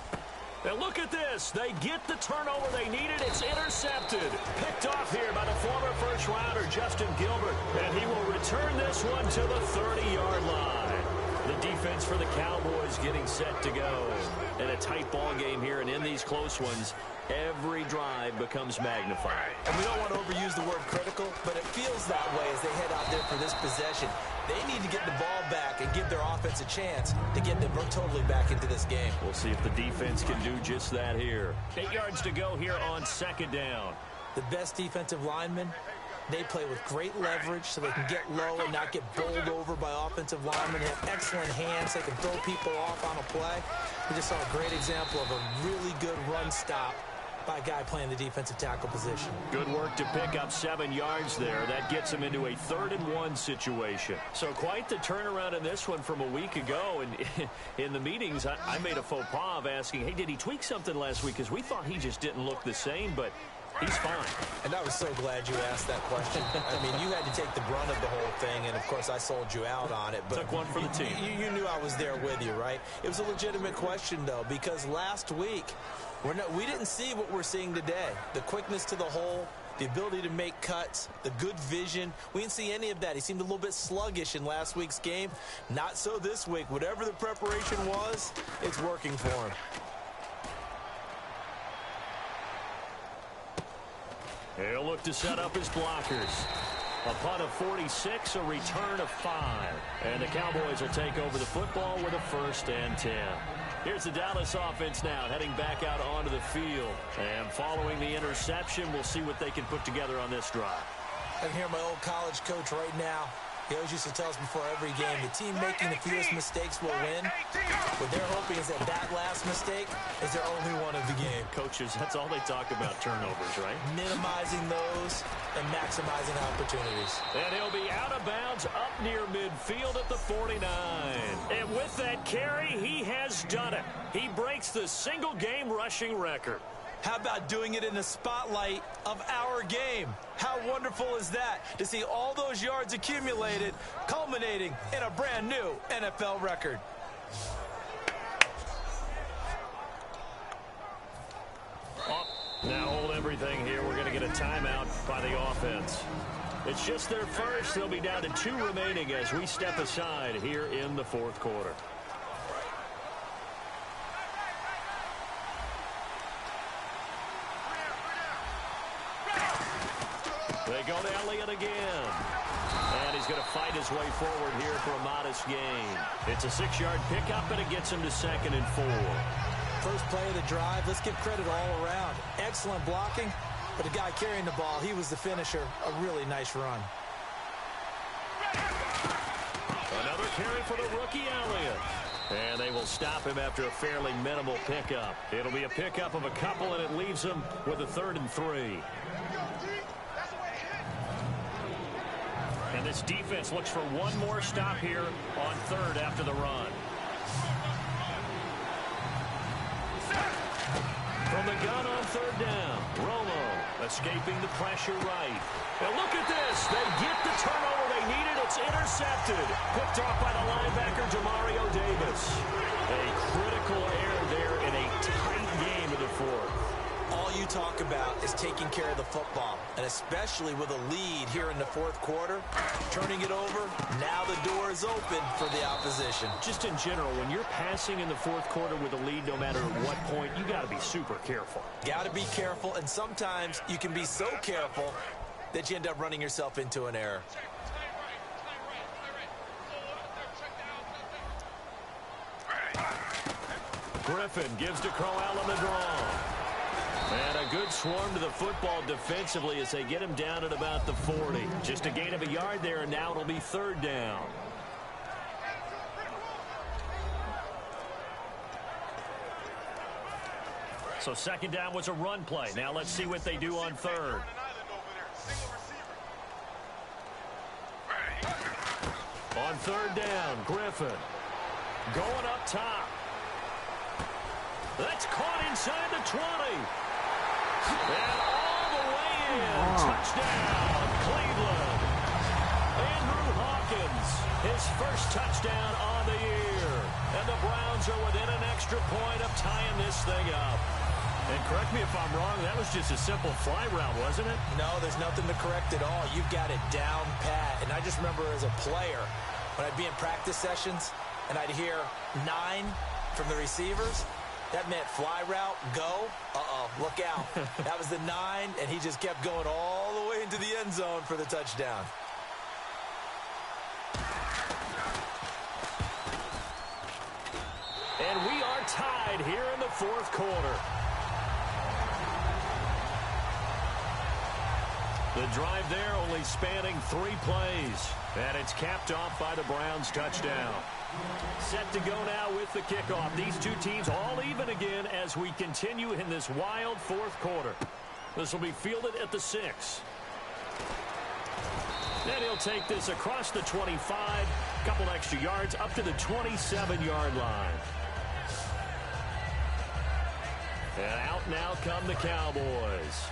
And look at this. They get the turnover they needed. It's intercepted. Picked off here by the former first-rounder, Justin Gilbert. And he will return this one to the 30-yard line. The defense for the Cowboys getting set to go. In a tight ball game here, and in these close ones, every drive becomes magnified. And we don't want to overuse the word critical, but it feels that way as they head out there for this possession. They need to get the ball back and give their offense a chance to get them totally back into this game. We'll see if the defense can do just that here. 8 yards to go here on second down. The best defensive linemen, they play with great leverage so they can get low and not get bowled over by offensive linemen. They have excellent hands. They can throw people off on a play. We just saw a great example of a really good run stop by a guy playing the defensive tackle position. Good work to pick up 7 yards there. That gets him into a 3rd-and-1 situation. So quite the turnaround in this one from a week ago. And in the meetings, I made a faux pas of asking, hey, did he tweak something last week? Because we thought he just didn't look the same, but he's fine. And I was so glad you asked that question. I mean, you had to take the brunt of the whole thing, and, of course, I sold you out on it. But took one for the team. You knew I was there with you, right? It was a legitimate question, though, because last week we didn't see what we're seeing today. The quickness to the hole, the ability to make cuts, the good vision. We didn't see any of that. He seemed a little bit sluggish in last week's game. Not so this week. Whatever the preparation was, it's working for him. He'll look to set up his blockers. A punt of 46, a return of 5. And the Cowboys will take over the football with a 1st and 10. Here's the Dallas offense now, heading back out onto the field. And following the interception, we'll see what they can put together on this drive. I can hear my old college coach right now. He always used to tell us before every game, the team making the fewest mistakes will win. What they're hoping is that last mistake is their only one of the game. Coaches, that's all they talk about, turnovers, right? Minimizing those and maximizing opportunities. And he'll be out of bounds up near midfield at the 49. And with that carry, he has done it. He breaks the single-game rushing record. How about doing it in the spotlight of our game? How wonderful is that to see all those yards accumulated, culminating in a brand new NFL record? Now hold everything here. We're going to get a timeout by the offense. It's just their first. They'll be down to 2 remaining as we step aside here in the 4th quarter. They go to Elliott again. And he's going to fight his way forward here for a modest gain. It's a 6-yard pickup, and it gets him to 2nd and 4. First play of the drive, let's give credit all around. Excellent blocking, but the guy carrying the ball, he was the finisher. A really nice run. Another carry for the rookie Elliott. And they will stop him after a fairly minimal pickup. It'll be a pickup of a couple, and it leaves him with a 3rd and 3. And this defense looks for one more stop here on 3rd after the run. From the gun on 3rd down, Romo escaping the pressure right. Now look at this. They get the turnover they needed. It's intercepted. Picked off by the linebacker, Demario Davis. A critical error there in a tight game in the 4th. All you talk about is taking care of the football, and especially with a lead here in the 4th quarter, turning it over, now the door is open for the opposition. Just in general, when you're passing in the 4th quarter with a lead, no matter at what point, you got to be super careful. Got to be careful, and sometimes you can be so careful that you end up running yourself into an error. Griffin gives to Crowell on the draw. And a good swarm to the football defensively as they get him down at about the 40. Just a gain of a yard there, and now it'll be 3rd down. So 2nd down was a run play. Now let's see what they do on 3rd. On 3rd down, Griffin going up top. That's caught inside the 20. And all the way in. Touchdown, Cleveland. Andrew Hawkins, his first touchdown on the year. And the Browns are within an extra point of tying this thing up. And correct me if I'm wrong, that was just a simple fly route, wasn't it? No, there's nothing to correct at all. You've got it down pat. And I just remember as a player, when I'd be in practice sessions and I'd hear 9 from the receivers, that meant fly route, go. Uh-oh, look out. That was the 9, and he just kept going all the way into the end zone for the touchdown. And we are tied here in the fourth quarter. The drive there only spanning 3 plays. And it's capped off by the Browns touchdown. Set to go now with the kickoff. These two teams all even again as we continue in this wild fourth quarter. This will be fielded at the 6. And he'll take this across the 25. Couple extra yards up to the 27-yard line. And out now come the Cowboys.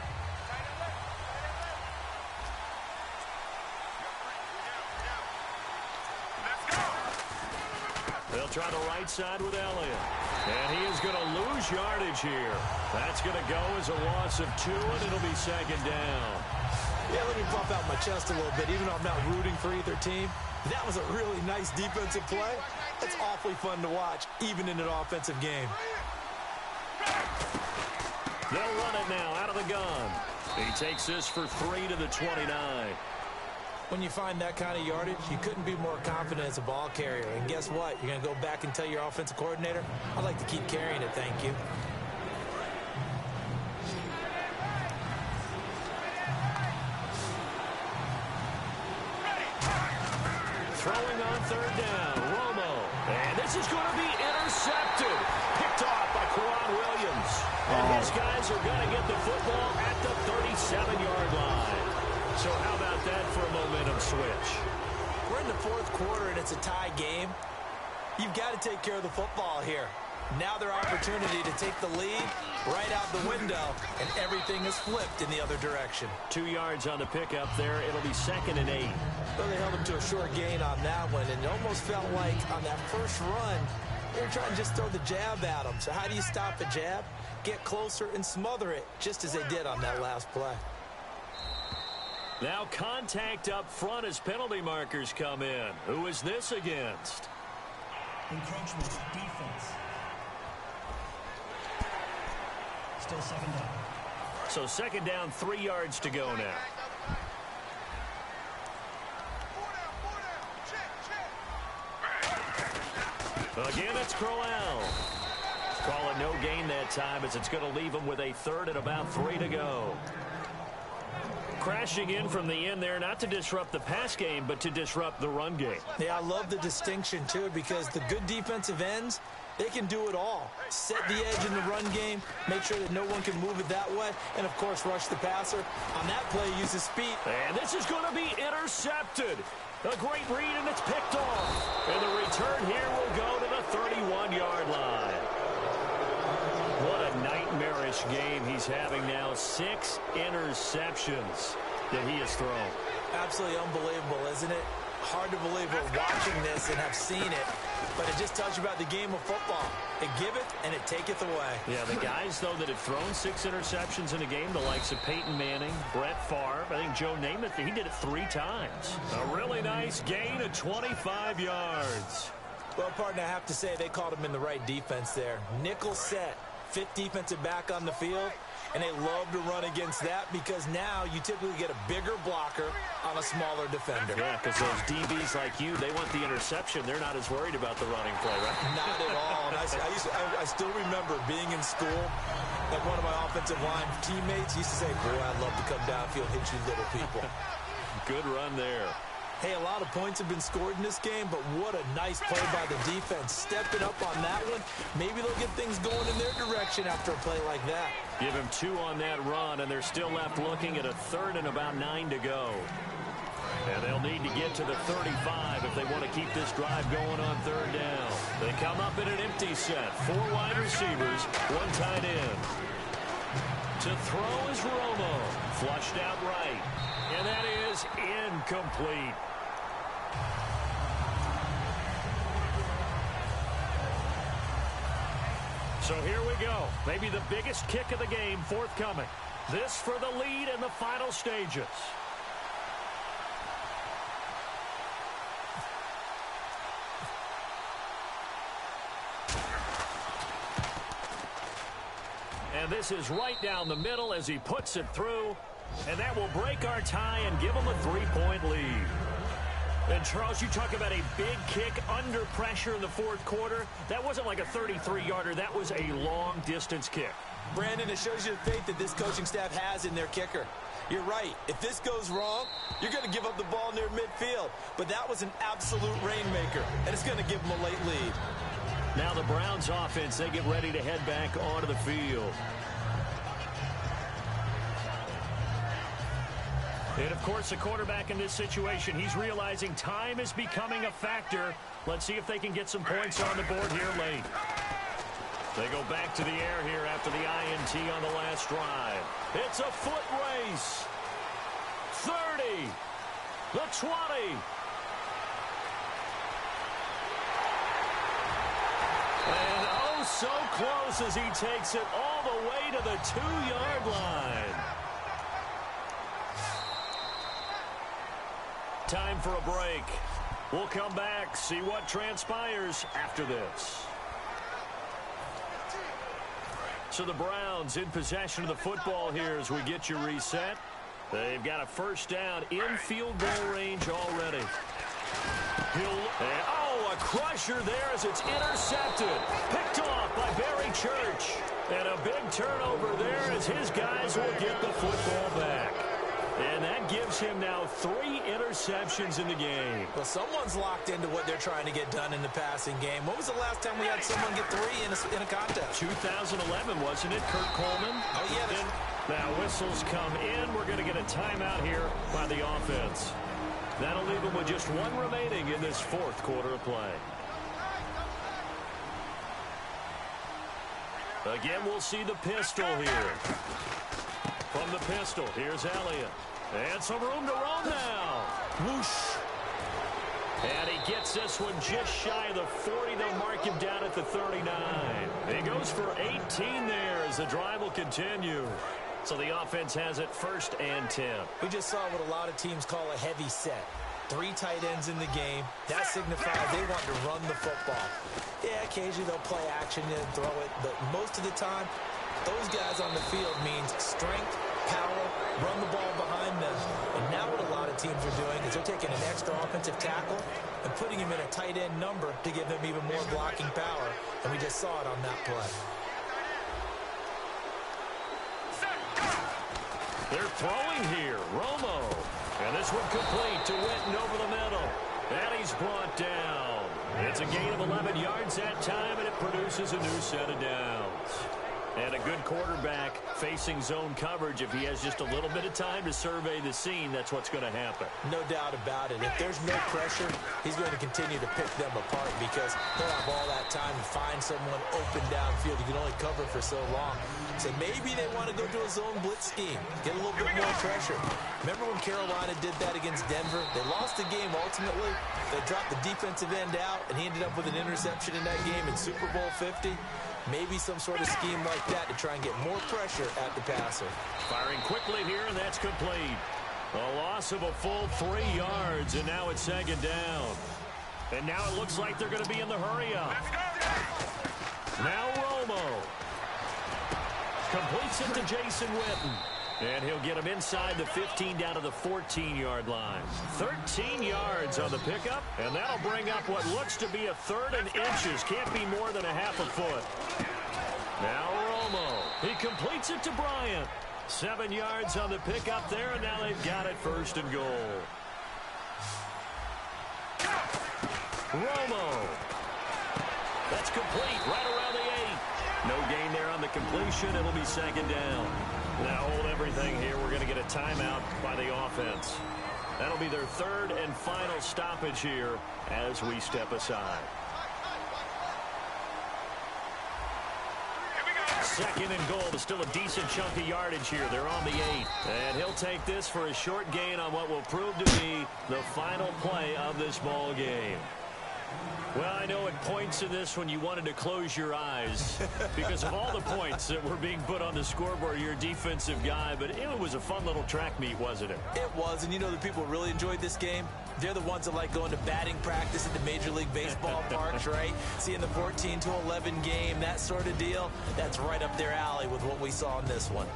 They'll try the right side with Elliott. And he is going to lose yardage here. That's going to go as a loss of 2, and it'll be second down. Yeah, let me pump out my chest a little bit. Even though I'm not rooting for either team, that was a really nice defensive play. It's awfully fun to watch, even in an offensive game. They'll run it now out of the gun. He takes this for 3 to the 29. When you find that kind of yardage, you couldn't be more confident as a ball carrier. And guess what? You're going to go back and tell your offensive coordinator, I'd like to keep carrying it, thank you. Throwing on third down, Romo. And this is going to be intercepted. Picked off by Quran Williams. And his guys are going to get the football at the 37-yard line. So how about that for a momentum switch? We're in the fourth quarter, and it's a tie game. You've got to take care of the football here. Now their opportunity to take the lead right out the window, and everything is flipped in the other direction. 2 yards on the pickup there. It'll be 2nd and 8. Well, they held him to a short gain on that one, and it almost felt like on that first run, they were trying to just throw the jab at him. So how do you stop a jab? Get closer and smother it, just as they did on that last play. Now contact up front as penalty markers come in. Who is this against? Encroachment defense. Still second down. So second down, 3 yards to go now. Again, it's Crowell. Call it no gain that time as it's going to leave him with a 3rd and about 3 to go. Crashing in from the end there, not to disrupt the pass game, but to disrupt the run game. Yeah, I love the distinction, too, because the good defensive ends, they can do it all. Set the edge in the run game, make sure that no one can move it that way, and, of course, rush the passer. On that play, use his speed. And this is going to be intercepted. A great read, and it's picked off. And the return here will go to the 31-yard line. What a nightmarish game he's having now. 6 interceptions that he has thrown. Absolutely unbelievable, isn't it? Hard to believe we're watching this and have seen it, but it just tells you about the game of football. It giveth and it taketh away. Yeah, the guys, though, that have thrown 6 interceptions in a game, the likes of Peyton Manning, Brett Favre, I think Joe Namath, he did it 3 times. A really nice gain of 25 yards. Well, partner, I have to say they called him in the right defense there. Nickel set, 5th defensive back on the field, and they love to run against that because now you typically get a bigger blocker on a smaller defender. Yeah, because those DBs like you, they want the interception. They're not as worried about the running play, right? Not at all. And I still remember being in school, like one of my offensive line teammates used to say, boy, I'd love to come downfield and hit you little people. Good run there. Hey, a lot of points have been scored in this game, but what a nice play by the defense. Stepping up on that one. Maybe they'll get things going in their direction after a play like that. Give him 2 on that run, and they're still left looking at a 3rd and about 9 to go. And they'll need to get to the 35 if they want to keep this drive going on 3rd down. They come up in an empty set. 4 wide receivers, 1 tight end. To throw is Romo. Flushed out right. And that is incomplete. So here we go. Maybe the biggest kick of the game forthcoming. This for the lead in the final stages. And this is right down the middle as he puts it through. And that will break our tie and give him a 3-point lead. And, Charles, you talk about a big kick under pressure in the fourth quarter. That wasn't like a 33-yarder. That was a long-distance kick. Brandon, it shows you the faith that this coaching staff has in their kicker. You're right. If this goes wrong, you're going to give up the ball near midfield. But that was an absolute rainmaker, and it's going to give them a late lead. Now the Browns offense, they get ready to head back onto the field. And, of course, the quarterback in this situation, he's realizing time is becoming a factor. Let's see if they can get some points on the board here late. They go back to the air here after the INT on the last drive. It's a foot race. 30. The 20. And oh, so close as he takes it all the way to the 2-yard line. Time for a break. We'll come back, see what transpires after this. So the Browns in possession of the football here as we get you reset. They've got a first down in field goal range already. A crusher there as it's intercepted. Picked off by Barry Church. And a big turnover there as his guys will get the football back. And that gives him now 3 interceptions in the game. Well, someone's locked into what they're trying to get done in the passing game. When was the last time we had someone get 3 in a contest? 2011, wasn't it, Kurt Coleman? Oh, yeah. Now whistles come in. We're going to get a timeout here by the offense. That'll leave them with just 1 remaining in this fourth quarter of play. Again, we'll see the pistol here. From the pistol, here's Elliott. And some room to roam now. Whoosh. And he gets this one just shy of the 40. They'll mark him down at the 39. He goes for 18 there as the drive will continue. So the offense has it 1st and 10. We just saw what a lot of teams call a heavy set. 3 tight ends in the game. That signifies they want to run the football. Yeah, occasionally they'll play action and throw it, but most of the time, those guys on the field means strength, power, run the ball behind them. And now what a lot of teams are doing is they're taking an extra offensive tackle and putting him in a tight end number to give them even more blocking power. And we just saw it on that play. They're throwing here. Romo. And this one complete to Witten over the middle. And he's brought down. It's a gain of 11 yards that time, and it produces a new set of downs. And a good quarterback facing zone coverage. If he has just a little bit of time to survey the scene, that's what's going to happen. No doubt about it. If there's no pressure, he's going to continue to pick them apart because he'll have all that time to find someone open downfield. You can only cover for so long. So maybe they want to go to a zone blitz scheme, get a little bit more pressure. Remember when Carolina did that against Denver? They lost the game ultimately. They dropped the defensive end out, and he ended up with an interception in that game in Super Bowl 50. Maybe some sort of scheme like that to try and get more pressure at the passer. Firing quickly here, and that's complete. A loss of a full 3 yards, and now it's 2nd down. And now it looks like they're going to be in the hurry-up. Now Romo. Completes it to Jason Witten. And he'll get him inside the 15 down to the 14-yard line. 13 yards on the pickup, and that'll bring up what looks to be a 3rd and inches. Can't be more than a half a foot. Now Romo. He completes it to Bryant. 7 yards on the pickup there, and now they've got it 1st and goal. Romo. That's complete right around the 8. No gain there on the completion. It'll be 2nd down. Now hold everything here. We're going to get a timeout by the offense. That'll be their 3rd and final stoppage here as we step aside. 2nd and goal, but still a decent chunk of yardage here. They're on the 8. And he'll take this for a short gain on what will prove to be the final play of this ball game. Well, I know at points in this when you wanted to close your eyes because of all the points that were being put on the scoreboard. You're a defensive guy, but it was a fun little track meet, wasn't it? It was, and you know the people who really enjoyed this game? They're the ones that like going to batting practice at the Major League Baseball parks, right? Seeing the 14-11 game, that sort of deal, that's right up their alley with what we saw in this one.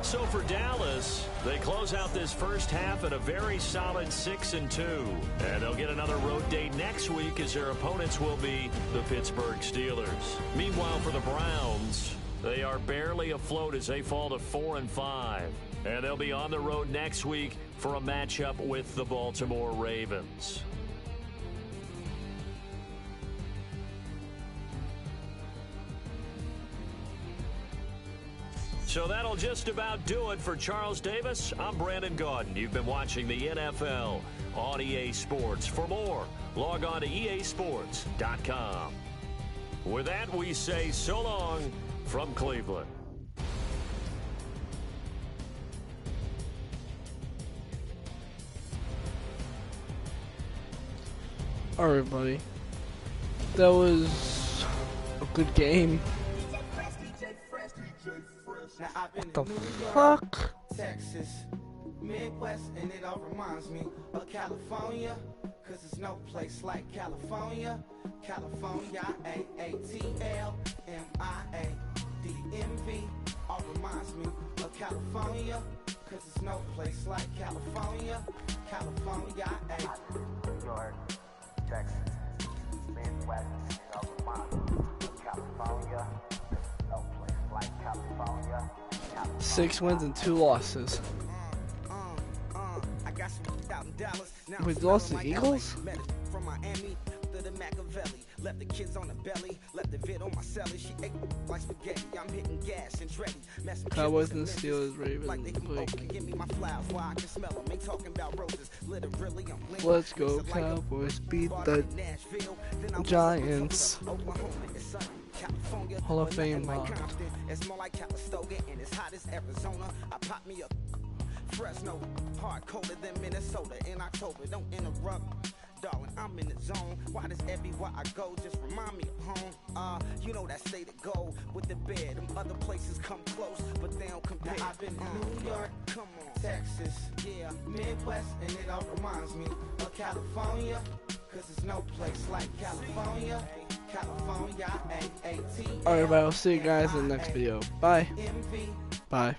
So for Dallas, they close out this first half at a very solid 6-2. And they'll get another road date next week as their opponents will be the Pittsburgh Steelers. Meanwhile, for the Browns, they are barely afloat as they fall to 4-5. And they'll be on the road next week for a matchup with the Baltimore Ravens. So that'll just about do it for Charles Davis. I'm Brandon Gaudin. You've been watching the NFL on EA Sports. For more, log on to easports.com. With that, we say so long from Cleveland. All right, buddy. That was a good game. What the fuck? Texas, Midwest, and it all reminds me of California, cause there's no place like California. California, AATLMIADMV, all reminds me of California, cause there's no place like California. California, New York, Texas, Midwest, it all reminds me of California. No place like California. 6 wins and 2 losses. We lost the Eagles? From Miami to the Machiavelli. Left the kids on the belly, left the vid on my celly. She ate like spaghetti. I'm hitting gas and ready. Cowboys and Steelers, Ravens. Give me my flowers while I can smell them. Ain't talking about roses. Literally, I'm let's go, Cowboys. Beat the Giants. Hall of Fame mod. It's more like Calistoga and it's hot as Arizona. I pop me a Fresno, hard colder than Minnesota in October. Don't interrupt, darling, I'm in the zone. Why does everywhere I go just remind me of home? You know that state of gold with the bed. Them other places come close, but they don't compare. Now I've been to New York, come on, Texas, yeah, Midwest, and it all reminds me of California, cause there's no place like California. California, AAT. Alright, everybody, I'll see you guys in the next video. Bye. Bye.